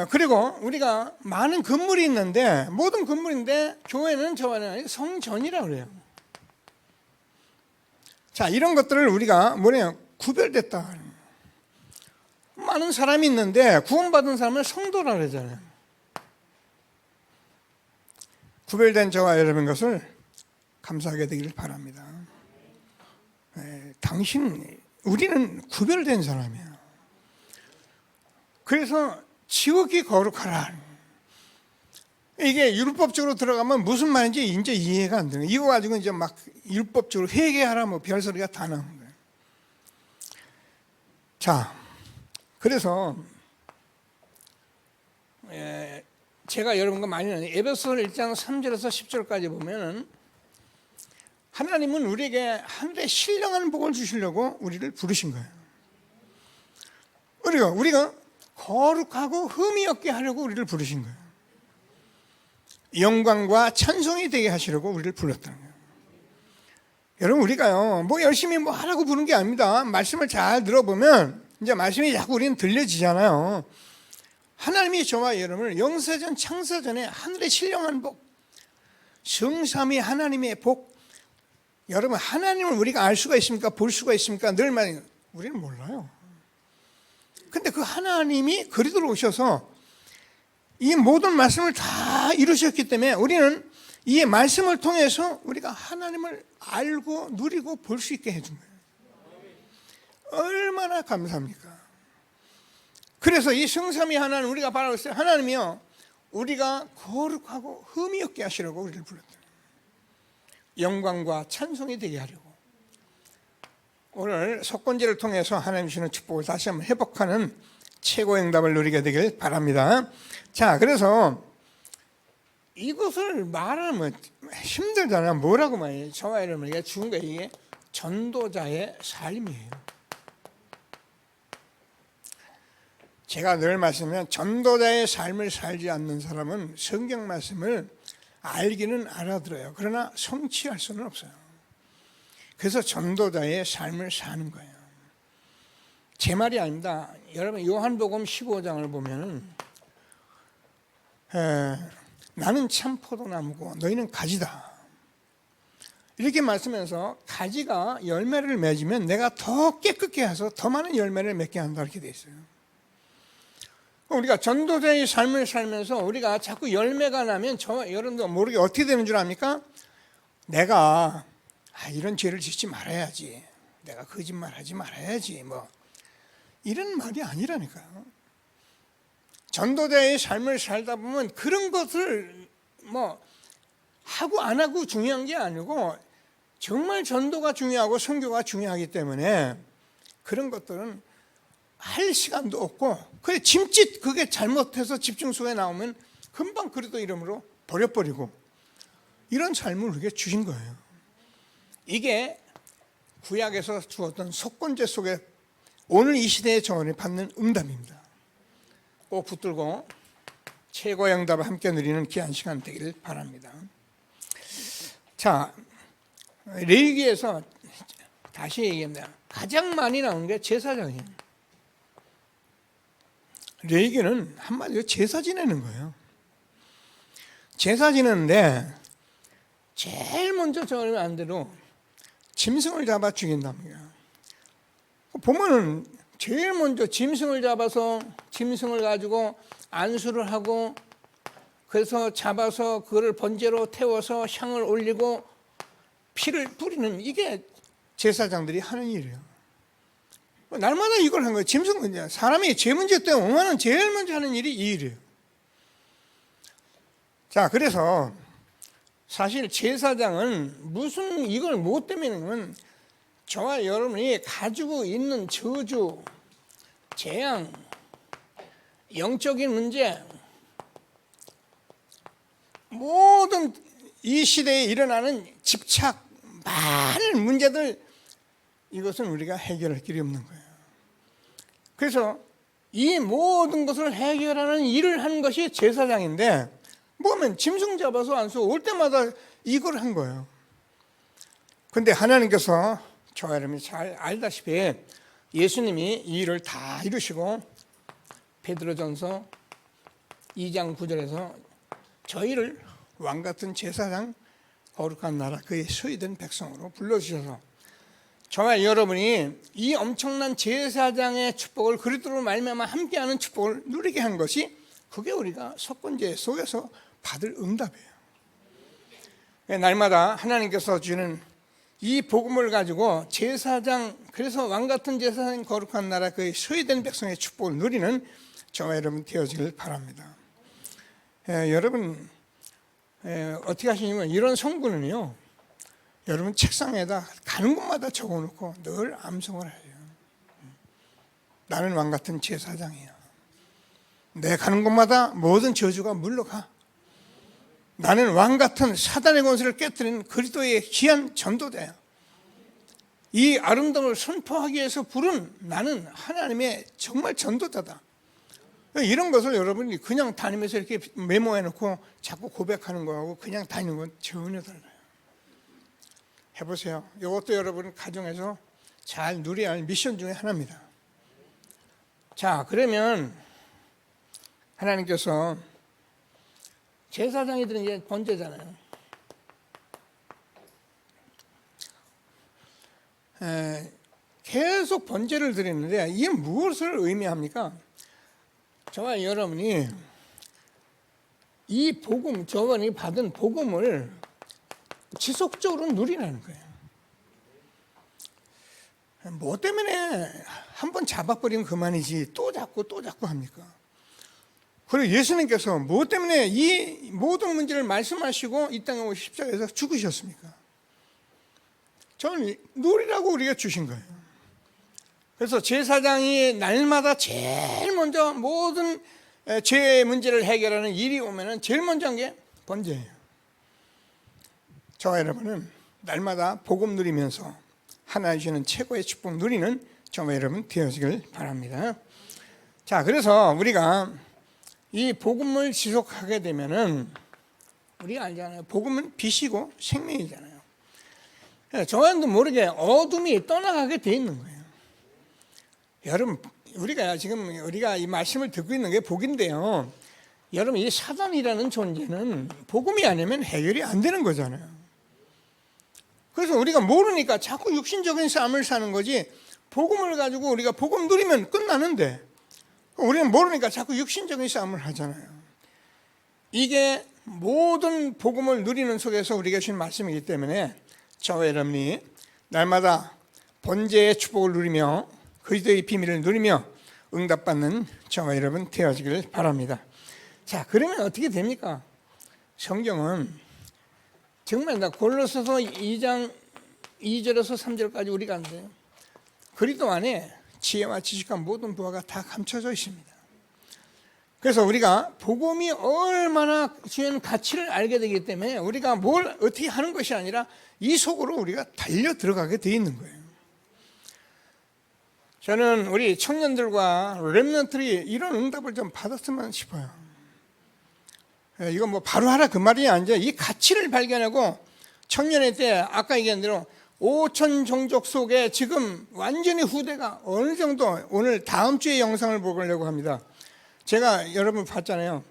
그리고 우리가 많은 건물이 있는데 모든 건물인데 교회는 저와는 성전이라고 그래요. 자, 이런 것들을 우리가 뭐래요? 구별됐다. 많은 사람이 있는데 구원받은 사람을 성도라고 그러잖아요. 구별된 저와 여러분 것을 감사하게 되기를 바랍니다. 우리는 구별된 사람이에요. 그래서 지극히 거룩하라. 이게 율법적으로 들어가면 무슨 말인지 이제 이해가 안 되는. 이거 가지고 이제 막 율법적으로 회개하라 뭐 별소리가 다 나오는 거예요. 자, 그래서 제가 여러분과 많이 나눈 에베소서 1장 3절에서 10절까지 보면은 하나님은 우리에게 하늘의 신령한 복을 주시려고 우리를 부르신 거예요. 우리가 거룩하고 흠이 없게 하려고 우리를 부르신 거예요. 영광과 찬송이 되게 하시려고 우리를 불렀다는 거예요. 여러분, 우리가요 뭐 열심히 뭐 하라고 부른 게 아닙니다. 말씀을 잘 들어보면 이제 말씀이 자꾸 우리는 들려지잖아요. 하나님이 저와 여러분을 영세전 창세전에 하늘의 신령한 복, 성삼위 하나님의 복, 여러분 하나님을 우리가 알 수가 있습니까? 볼 수가 있습니까? 늘 말해요. 우리는 몰라요. 근데 그 하나님이 그리도록 오셔서 이 모든 말씀을 다 이루셨기 때문에 우리는 이 말씀을 통해서 우리가 하나님을 알고 누리고 볼 수 있게 해준 거예요. 얼마나 감사합니까? 그래서 이 성삼위 하나님 우리가 바라고 있어요. 하나님이요, 우리가 거룩하고 흠이 없게 하시려고 우리를 불렀다. 영광과 찬송이 되게 하려고. 오늘 속건제를 통해서 하나님 주시는 축복을 다시 한번 회복하는 최고의 응답을 누리게 되길 바랍니다. 자, 그래서 이것을 말하면 힘들잖아요. 뭐라고 말해요? 저와 여러분에게 주는 게 이게 전도자의 삶이에요. 제가 늘 말씀하면 전도자의 삶을 살지 않는 사람은 성경 말씀을 알기는 알아들어요. 그러나 성취할 수는 없어요. 그래서 전도자의 삶을 사는 거예요. 제 말이 아닙니다. 여러분 요한복음 15장을 보면은 나는 참 포도나무고 너희는 가지다. 이렇게 말씀해서 가지가 열매를 맺으면 내가 더 깨끗게 해서 더 많은 열매를 맺게 한다 이렇게 돼 있어요. 우리가 전도자의 삶을 살면서 우리가 자꾸 열매가 나면 여러분도 모르게 어떻게 되는 줄 압니까? 내가 이런 죄를 짓지 말아야지, 내가 거짓말하지 말아야지, 뭐 이런 말이 아니라니까요. 전도자의 삶을 살다 보면 그런 것을 뭐 하고 안 하고 중요한 게 아니고 정말 전도가 중요하고 선교가 중요하기 때문에 그런 것들은 할 시간도 없고 그래 짐짓 그게 잘못해서 집중소에 나오면 금방 그리도 이름으로 버려버리고 이런 삶을 우리에게 주신 거예요. 이게 구약에서 주었던 속건제 속에 오늘 이 시대의 정원이 받는 응답입니다. 꼭 붙들고 최고의 응답을 함께 누리는 귀한 시간 되기를 바랍니다. 자, 레위기에서 다시 얘기합니다. 가장 많이 나오는 게 제사장이에요. 레위기는 한마디로 제사 지내는 거예요. 제사 지내는데 제일 먼저 정하면 안 되로 짐승을 잡아 죽인답니다. 보면은 제일 먼저 짐승을 잡아서 짐승을 가지고 안수를 하고 그래서 잡아서 그거를 번제로 태워서 향을 올리고 피를 뿌리는 이게 제사장들이 하는 일이에요. 날마다 이걸 한 거예요. 짐승은 사람이 죄 문제 때문에 오면은 제일 먼저 하는 일이 이 일이에요. 자, 그래서 사실 제사장은 무슨 이걸 뭐 때문이냐면 저와 여러분이 가지고 있는 저주, 재앙, 영적인 문제, 모든 이 시대에 일어나는 집착, 많은 문제들 이것은 우리가 해결할 길이 없는 거예요. 그래서 이 모든 것을 해결하는 일을 한 것이 제사장인데 뭐면 짐승 잡아서 안수 올 때마다 이걸 한 거예요. 그런데 하나님께서 저와 여러분이 잘 알다시피 예수님이 이 일을 다 이루시고 베드로전서 2장 9절에서 저희를 왕같은 제사장 거룩한 나라 그의 소유된 백성으로 불러주셔서 저와 여러분이 이 엄청난 제사장의 축복을 그리스도로 말미암아 함께하는 축복을 누리게 한 것이 그게 우리가 속건제 속에서 받을 응답이에요. 날마다 하나님께서 주는 이 복음을 가지고 제사장 그래서 왕같은 제사장 거룩한 나라 그의 소유된 백성의 축복을 누리는 저와 여러분 되어지길 바랍니다. 여러분 어떻게 하시냐면 이런 성구는요 여러분 책상에다 가는 곳마다 적어놓고 늘 암송을 해요. 나는 왕같은 제사장이야. 내 가는 곳마다 모든 저주가 물러가. 나는 왕같은 사단의 권세를 깨뜨리는 그리스도의 귀한 전도자야. 이 아름다움을 선포하기 위해서 부른 나는 하나님의 정말 전도자다. 이런 것을 여러분이 그냥 다니면서 이렇게 메모해놓고 자꾸 고백하는 거하고 그냥 다니는 건 전혀 달라요. 해보세요. 이것도 여러분 가정에서 잘 누려야 할 미션 중에 하나입니다. 자, 그러면 하나님께서 제사장이들은 이제 번제잖아요. 계속 번제를 드리는데 이게 무엇을 의미합니까? 저와 여러분이 이 복음, 저번에 받은 복음을 지속적으로 누리라는 거예요. 뭐 때문에 한번 잡아버리면 그만이지 또 잡고 합니까? 그리고 예수님께서 뭐 때문에 이 모든 문제를 말씀하시고 이 땅에 오셔서 십자가에서 죽으셨습니까? 저는 누리라고 우리가 주신 거예요. 그래서 제사장이 날마다 제일 먼저 모든 죄의 문제를 해결하는 일이 오면은 제일 먼저 한 게 번제예요. 저와 여러분은 날마다 복음 누리면서 하나님 주시는 최고의 축복 누리는 저와 여러분 되어지길 바랍니다. 자, 그래서 우리가 이 복음을 지속하게 되면은 우리가 알잖아요. 복음은 빛이고 생명이잖아요. 저와도 모르게 어둠이 떠나가게 돼 있는 거예요. 여러분, 우리가 이 말씀을 듣고 있는 게 복인데요. 여러분, 이 사단이라는 존재는 복음이 아니면 해결이 안 되는 거잖아요. 그래서 우리가 모르니까 자꾸 육신적인 삶을 사는 거지, 복음을 가지고 우리가 복음 누리면 끝나는데 우리는 모르니까 자꾸 육신적인 싸움을 하잖아요. 이게 모든 복음을 누리는 속에서 우리가 주신 말씀이기 때문에 저와 여러분이 날마다 번제의 축복을 누리며 그리스도의 비밀을 누리며 응답받는 저와 여러분 되어지길 바랍니다. 자, 그러면 어떻게 됩니까? 성경은 정말 골로새서 2장 2절에서 3절까지 우리가 안 돼요. 그리스도 안에 지혜와 지식과 모든 부하가 다 감춰져 있습니다. 그래서 우리가 복음이 얼마나 주는 가치를 알게 되기 때문에 우리가 뭘 어떻게 하는 것이 아니라 이 속으로 우리가 달려 들어가게 돼 있는 거예요. 저는 우리 청년들과 렘넌트들이 이런 응답을 좀 받았으면 싶어요. 이거 뭐 바로 하라 그 말이 아니죠. 이 가치를 발견하고 청년의 때 아까 얘기한 대로 5천 종족 속에 지금 완전히 후대가 어느 정도, 오늘 다음 주에 영상을 보려고 합니다. 제가 여러분 봤잖아요.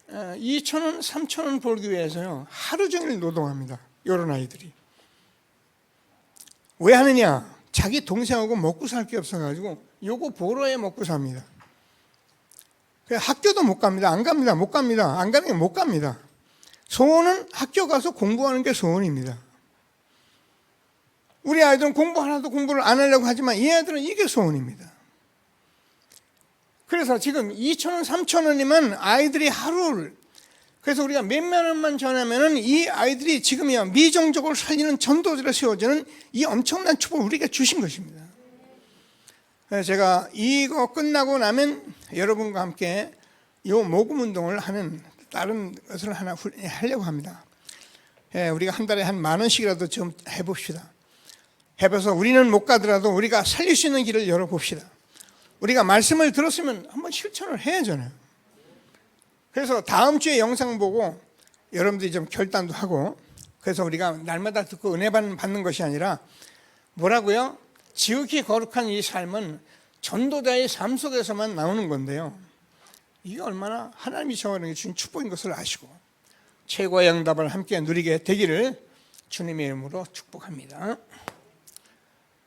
2,000원, 3,000원 벌기 위해서요 하루 종일 노동합니다. 이런 아이들이. 왜 하느냐? 자기 동생하고 먹고 살 게 없어가지고 요거 보러에 먹고 삽니다. 학교도 못 갑니다. 안 갑니다. 못 갑니다. 안 가는 게 못 갑니다. 소원은 학교 가서 공부하는 게 소원입니다. 우리 아이들은 공부 하나도 공부를 안 하려고 하지만 이 아이들은 이게 소원입니다. 그래서 지금 2,000원, 3,000원이면 아이들이 하루를, 그래서 우리가 몇만 원만 전하면은 이 아이들이 지금이야 미정족을 살리는 전도자로 세워지는 이 엄청난 축복을 우리가 주신 것입니다. 그래서 제가 이거 끝나고 나면 여러분과 함께 이 모금 운동을 하는 다른 것을 하나 하려고 합니다. 우리가 한 달에 한 10,000원씩이라도 좀 해봅시다. 해봐서 우리는 못 가더라도 우리가 살릴 수 있는 길을 열어봅시다. 우리가 말씀을 들었으면 한번 실천을 해야잖아요. 그래서 다음 주에 영상 보고 여러분들이 좀 결단도 하고, 그래서 우리가 날마다 듣고 은혜 받는 것이 아니라 뭐라고요? 지극히 거룩한 이 삶은 전도자의 삶 속에서만 나오는 건데요. 이게 얼마나 하나님이 저에게 주신 축복인 것을 아시고 최고의 응답을 함께 누리게 되기를 주님의 이름으로 축복합니다.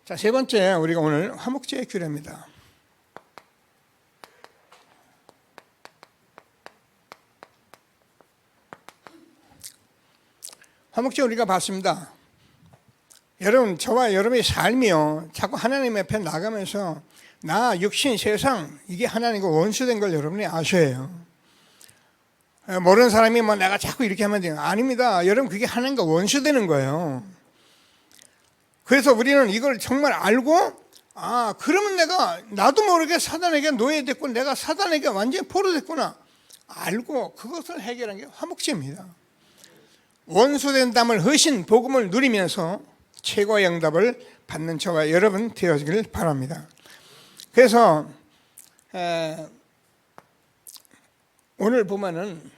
자, 세 번째, 우리가 오늘 화목제의 규례입니다. 화목제 우리가 봤습니다. 여러분, 저와 여러분의 삶이요 자꾸 하나님 앞에 나가면서 나, 육신, 세상, 이게 하나님과 원수된 걸 여러분이 아셔야 해요. 모르는 사람이 뭐 내가 자꾸 이렇게 하면 돼요. 아닙니다. 여러분, 그게 하나님과 원수되는 거예요. 그래서 우리는 이걸 정말 알고, 그러면 나도 모르게 사단에게 노예됐고 내가 사단에게 완전히 포로됐구나 알고 그것을 해결한 게 화목제입니다. 원수된담을 허신 복음을 누리면서 최고의 응답을 받는 저와 여러분 되어지길 바랍니다. 그래서 오늘 보면은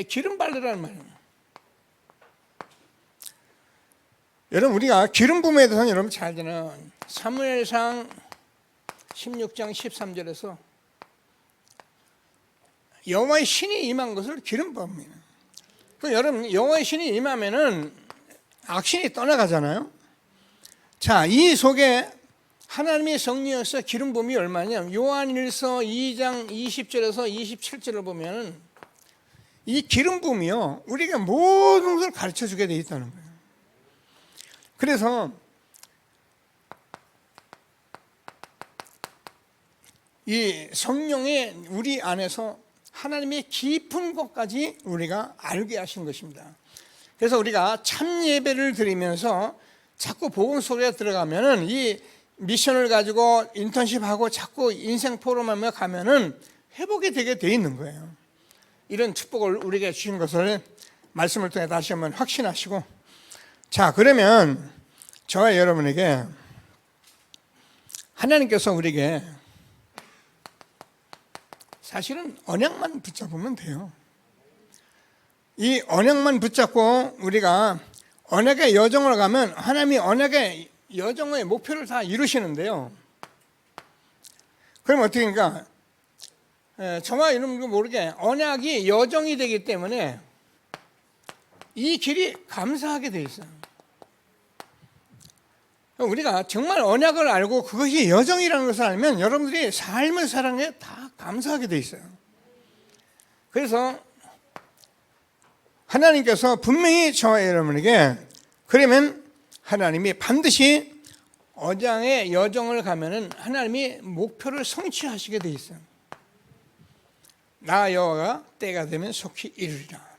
기름 바르라는 말이에요. 여러분, 우리가 기름 부음에 대해서는 여러분 잘 아는 사무엘상 16장 13절에서 여호와의 신이 임한 것을 기름 부음이에요. 여러분, 여호와의 신이 임하면은 악신이 떠나가잖아요. 자, 이 속에 하나님의 성령에서 기름 부음이 얼마냐? 요한일서 2장 20절에서 27절을 보면은 이 기름 부음이요 우리가 모든 것을 가르쳐 주게 돼 있다는 거예요. 그래서 이 성령의 우리 안에서 하나님의 깊은 것까지 우리가 알게 하신 것입니다. 그래서 우리가 참 예배를 드리면서 자꾸 복음 속에 들어가면은 이 미션을 가지고 인턴십하고 자꾸 인생 포럼하며 가면은 회복이 되게 돼 있는 거예요. 이런 축복을 우리에게 주신 것을 말씀을 통해 다시 한번 확신하시고, 자, 그러면 저와 여러분에게 하나님께서 우리에게 사실은 언약만 붙잡으면 돼요. 이 언약만 붙잡고 우리가 언약의 여정을 가면 하나님이 언약의 여정의 목표를 다 이루시는데요. 그럼 어떻게 합니까? 저와 여러분도 모르게 언약이 여정이 되기 때문에 이 길이 감사하게 돼 있어요. 우리가 정말 언약을 알고 그것이 여정이라는 것을 알면 여러분들이 삶을 살아가는 게 다 감사하게 돼 있어요. 그래서 하나님께서 분명히 저와 여러분에게 그러면 하나님이 반드시 언약의 여정을 가면은 하나님이 목표를 성취하시게 돼 있어요. 나 여호와가 때가 되면 속히 이루리라.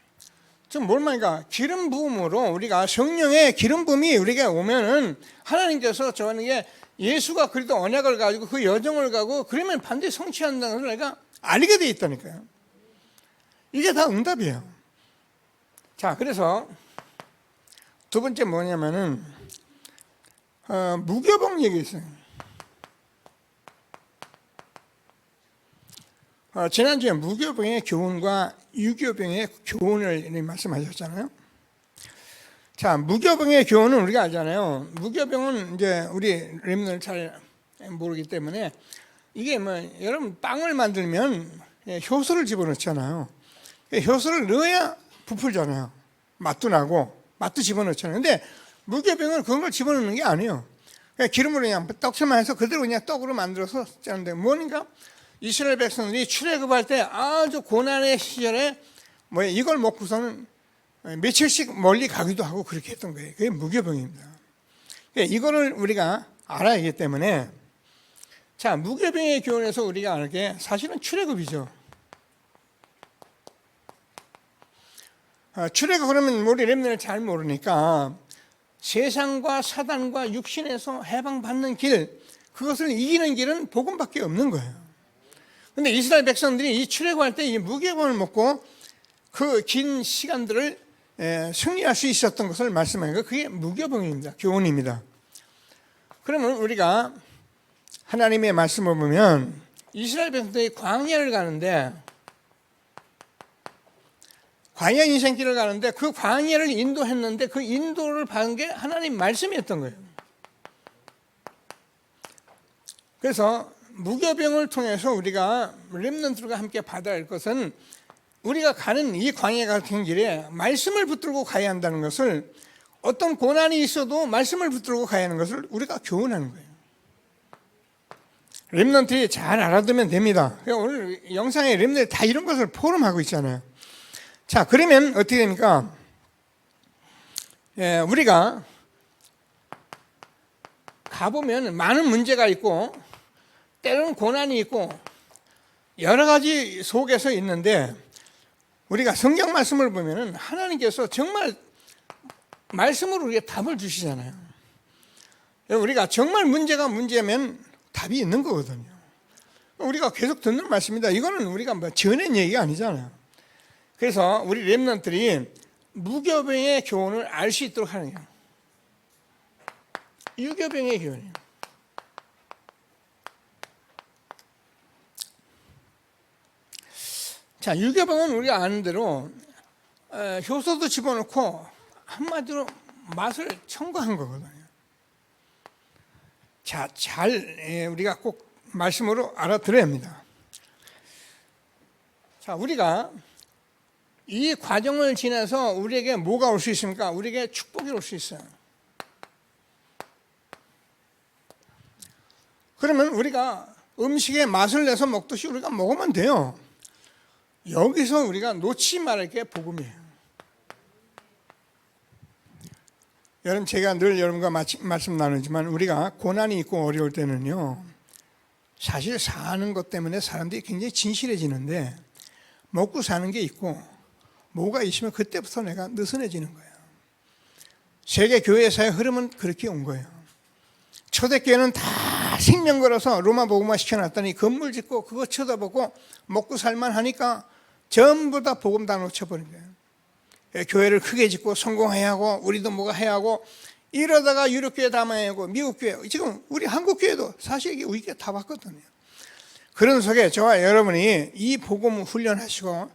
지금 뭘 말인가? 기름 부음으로 우리가 성령의 기름 부음이 우리에게 오면은 하나님께서 저에게 예수가 그리도 언약을 가지고 그 여정을 가고 그러면 반드시 성취한다는 걸 내가 알게 돼 있다니까요. 이게 다 응답이에요. 자, 그래서 두 번째 뭐냐면은 무교병 얘기 있어요. 지난주에 무교병의 교훈과 유교병의 교훈을 말씀하셨잖아요. 자, 무교병의 교훈은 우리가 알잖아요. 무교병은 이제 우리 렘넌트를 잘 모르기 때문에 이게 뭐 여러분 빵을 만들면 효소를 집어넣잖아요. 효소를 넣어야 부풀잖아요. 맛도 나고 맛도 집어넣잖아요. 근데 무교병은 그런 걸 집어넣는 게 아니에요. 그냥 기름으로 그냥 떡처럼 해서 그대로 그냥 떡으로 만들어서 짜는데 뭐니까 이스라엘 백성들이 출애굽할 때 아주 고난의 시절에 뭐 이걸 먹고서는 며칠씩 멀리 가기도 하고 그렇게 했던 거예요. 그게 무교병입니다. 이거를 우리가 알아야 하기 때문에 자, 무교병의 교훈에서 우리가 아는 게 사실은 출애굽이죠. 출애굽 그러면 우리 렘넌트를 잘 모르니까 세상과 사단과 육신에서 해방받는 길, 그것을 이기는 길은 복음밖에 없는 거예요. 근데 이스라엘 백성들이 이 출애굽할 때 이 무교병을 먹고 그 긴 시간들을 승리할 수 있었던 것을 말씀하니까 그게 무교병입니다. 교훈입니다. 그러면 우리가 하나님의 말씀을 보면 이스라엘 백성들이 광야를 가는데 광야 인생길을 가는데 그 광야를 인도했는데 그 인도를 받은 게 하나님 말씀이었던 거예요. 그래서 무교병을 통해서 우리가 렘넌트들과 함께 받아야 할 것은 우리가 가는 이 광야 같은 길에 말씀을 붙들고 가야 한다는 것을 어떤 고난이 있어도 말씀을 붙들고 가야 하는 것을 우리가 교훈하는 거예요. 렘넌트들이 잘 알아두면 됩니다. 오늘 영상에 렘넌트들이 다 이런 것을 포럼하고 있잖아요. 자, 그러면 어떻게 됩니까? 우리가 가보면 많은 문제가 있고 때로는 고난이 있고 여러 가지 속에서 있는데 우리가 성경 말씀을 보면 하나님께서 정말 말씀으로 우리에게 답을 주시잖아요. 우리가 정말 문제가 문제면 답이 있는 거거든요. 우리가 계속 듣는 말씀입니다. 이거는 우리가 뭐 전한 얘기가 아니잖아요. 그래서 우리 렘넌트들이 무교병의 교훈을 알 수 있도록 하는 거예요. 유교병의 교훈이에요. 자, 유교병은 우리가 아는 대로 효소도 집어넣고 한마디로 맛을 첨가한 거거든요. 자, 잘 우리가 꼭 말씀으로 알아들어야 합니다. 자, 우리가 이 과정을 지나서 우리에게 뭐가 올 수 있습니까? 우리에게 축복이 올 수 있어요. 그러면 우리가 음식에 맛을 내서 먹듯이 우리가 먹으면 돼요. 여기서 우리가 놓치지 말할 게 복음이에요. 여러분, 제가 늘 여러분과 말씀 나누지만 우리가 고난이 있고 어려울 때는요, 사실 사는 것 때문에 사람들이 굉장히 진실해지는데 먹고 사는 게 있고 뭐가 있으면 그때부터 내가 느슨해지는 거예요. 세계 교회사의 흐름은 그렇게 온 거예요. 초대교회는 다 생명 걸어서 로마 복음화 시켜놨더니 건물 짓고 그거 쳐다보고 먹고 살만 하니까 전부 다 복음 다 놓쳐버린 거예요. 교회를 크게 짓고 성공해야 하고 우리도 뭐가 해야 하고 이러다가 유럽교회 다 망하고 미국교회, 지금 우리 한국교회도 사실 이게 우리가 다 봤거든요. 그런 속에 저와 여러분이 이 복음 훈련하시고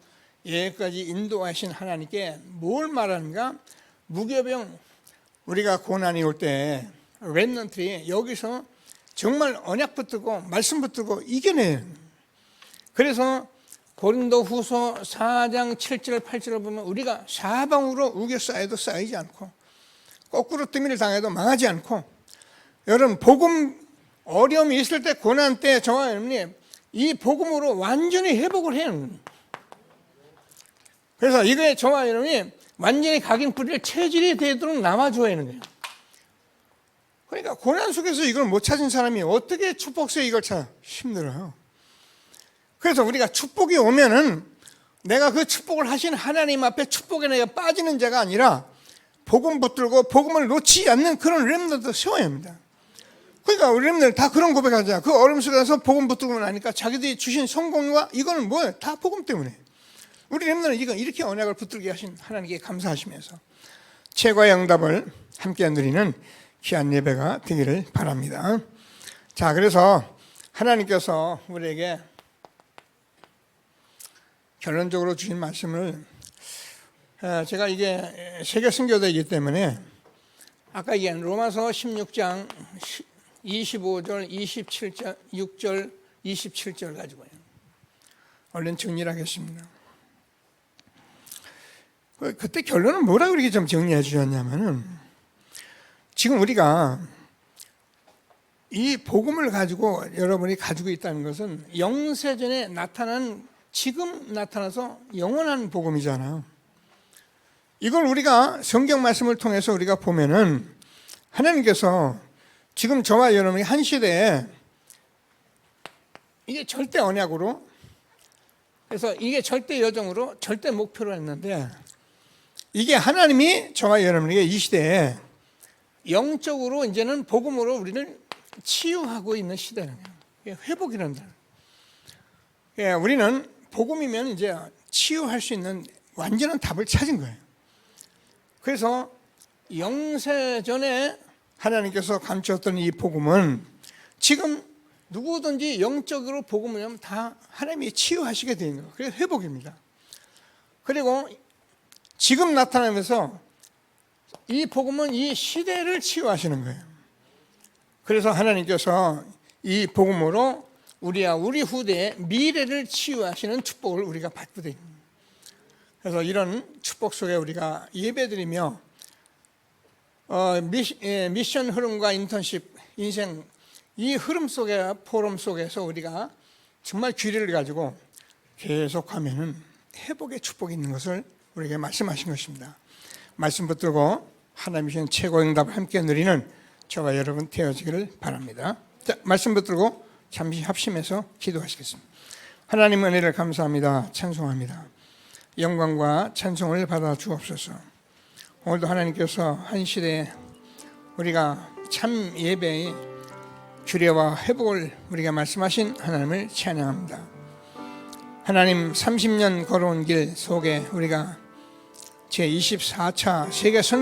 여기까지 인도하신 하나님께 뭘 말하는가? 무교병, 우리가 고난이 올 때 렘넌트들이 여기서 정말 언약 붙들고 말씀 붙들고 이겨내요. 그래서 고린도 후서 4장 7절 8절을 보면 우리가 사방으로 우겨 쌓여도 쌓이지 않고 거꾸로 뜨미를 당해도 망하지 않고, 여러분 복음 어려움이 있을 때, 고난 때 저와 여러분이 이 복음으로 완전히 회복을 해요. 그래서 이거에 저와 여러분이 완전히 각인 뿌리를 체질이 되도록 남아줘야 하는 거예요. 그러니까 고난 속에서 이걸 못 찾은 사람이 어떻게 축복 속에 이걸 찾아? 힘들어요. 그래서 우리가 축복이 오면은 내가 그 축복을 하신 하나님 앞에 축복에 내가 빠지는 자가 아니라 복음 붙들고 복음을 놓지 않는 그런 렘넌트 세워야 합니다. 그러니까 우리 렘넌트 다 그런 고백하자. 그 어려움 속에서 복음 붙들고 나니까 자기들이 주신 성공과 이거는 뭐예요? 다 복음 때문에. 우리 렘넌트 이거 이렇게 언약을 붙들게 하신 하나님께 감사하시면서 최고의 응답을 함께 누리는 귀한 예배가 되기를 바랍니다. 자, 그래서 하나님께서 우리에게 결론적으로 주신 말씀을, 제가 이게 세계 선교대이기 때문에 아까 얘기한 로마서 16장 25절, 27절, 6절, 27절 가지고요. 얼른 정리를 하겠습니다. 그때 결론은 뭐라고 이렇게 좀 정리해 주셨냐면은, 지금 우리가 이 복음을 가지고 여러분이 가지고 있다는 것은 영세전에 나타난, 지금 나타나서 영원한 복음이잖아요. 이걸 우리가 성경 말씀을 통해서 우리가 보면은 하나님께서 지금 저와 여러분이 한 시대에 이게 절대 언약으로, 그래서 이게 절대 여정으로 절대 목표로 했는데, 이게 하나님이 저와 여러분에게 이 시대에 영적으로 이제는 복음으로 우리를 치유하고 있는 시대는 회복이라는 말. 우리는 복음이면 이제 치유할 수 있는 완전한 답을 찾은 거예요. 그래서 영세전에 하나님께서 감추었던 이 복음은 지금 누구든지 영적으로 복음을 하면 다 하나님이 치유하시게 되는 거예요. 그게 회복입니다. 그리고 지금 나타나면서 이 복음은 이 시대를 치유하시는 거예요. 그래서 하나님께서 이 복음으로 우리와 우리 후대의 미래를 치유하시는 축복을 우리가 받게 됩니다. 그래서 이런 축복 속에 우리가 예배드리며 미션 흐름과 인턴십 인생 이 흐름 속에, 포럼 속에서 우리가 정말 귀를 가지고 계속하면은 회복의 축복이 있는 것을 우리에게 말씀하신 것입니다. 말씀 붙들고 하나님 주신 최고의 응답을 함께 누리는 저와 여러분 되어지기를 바랍니다. 자, 말씀 붙들고 잠시 합심해서 기도하시겠습니다. 하나님 은혜를 감사합니다. 찬송합니다. 영광과 찬송을 받아 주옵소서. 오늘도 하나님께서 한 시대에 우리가 참 예배의 규례와 회복을 우리가 말씀하신 하나님을 찬양합니다. 하나님, 30년 걸어온 길 속에 우리가 제24차 세계 선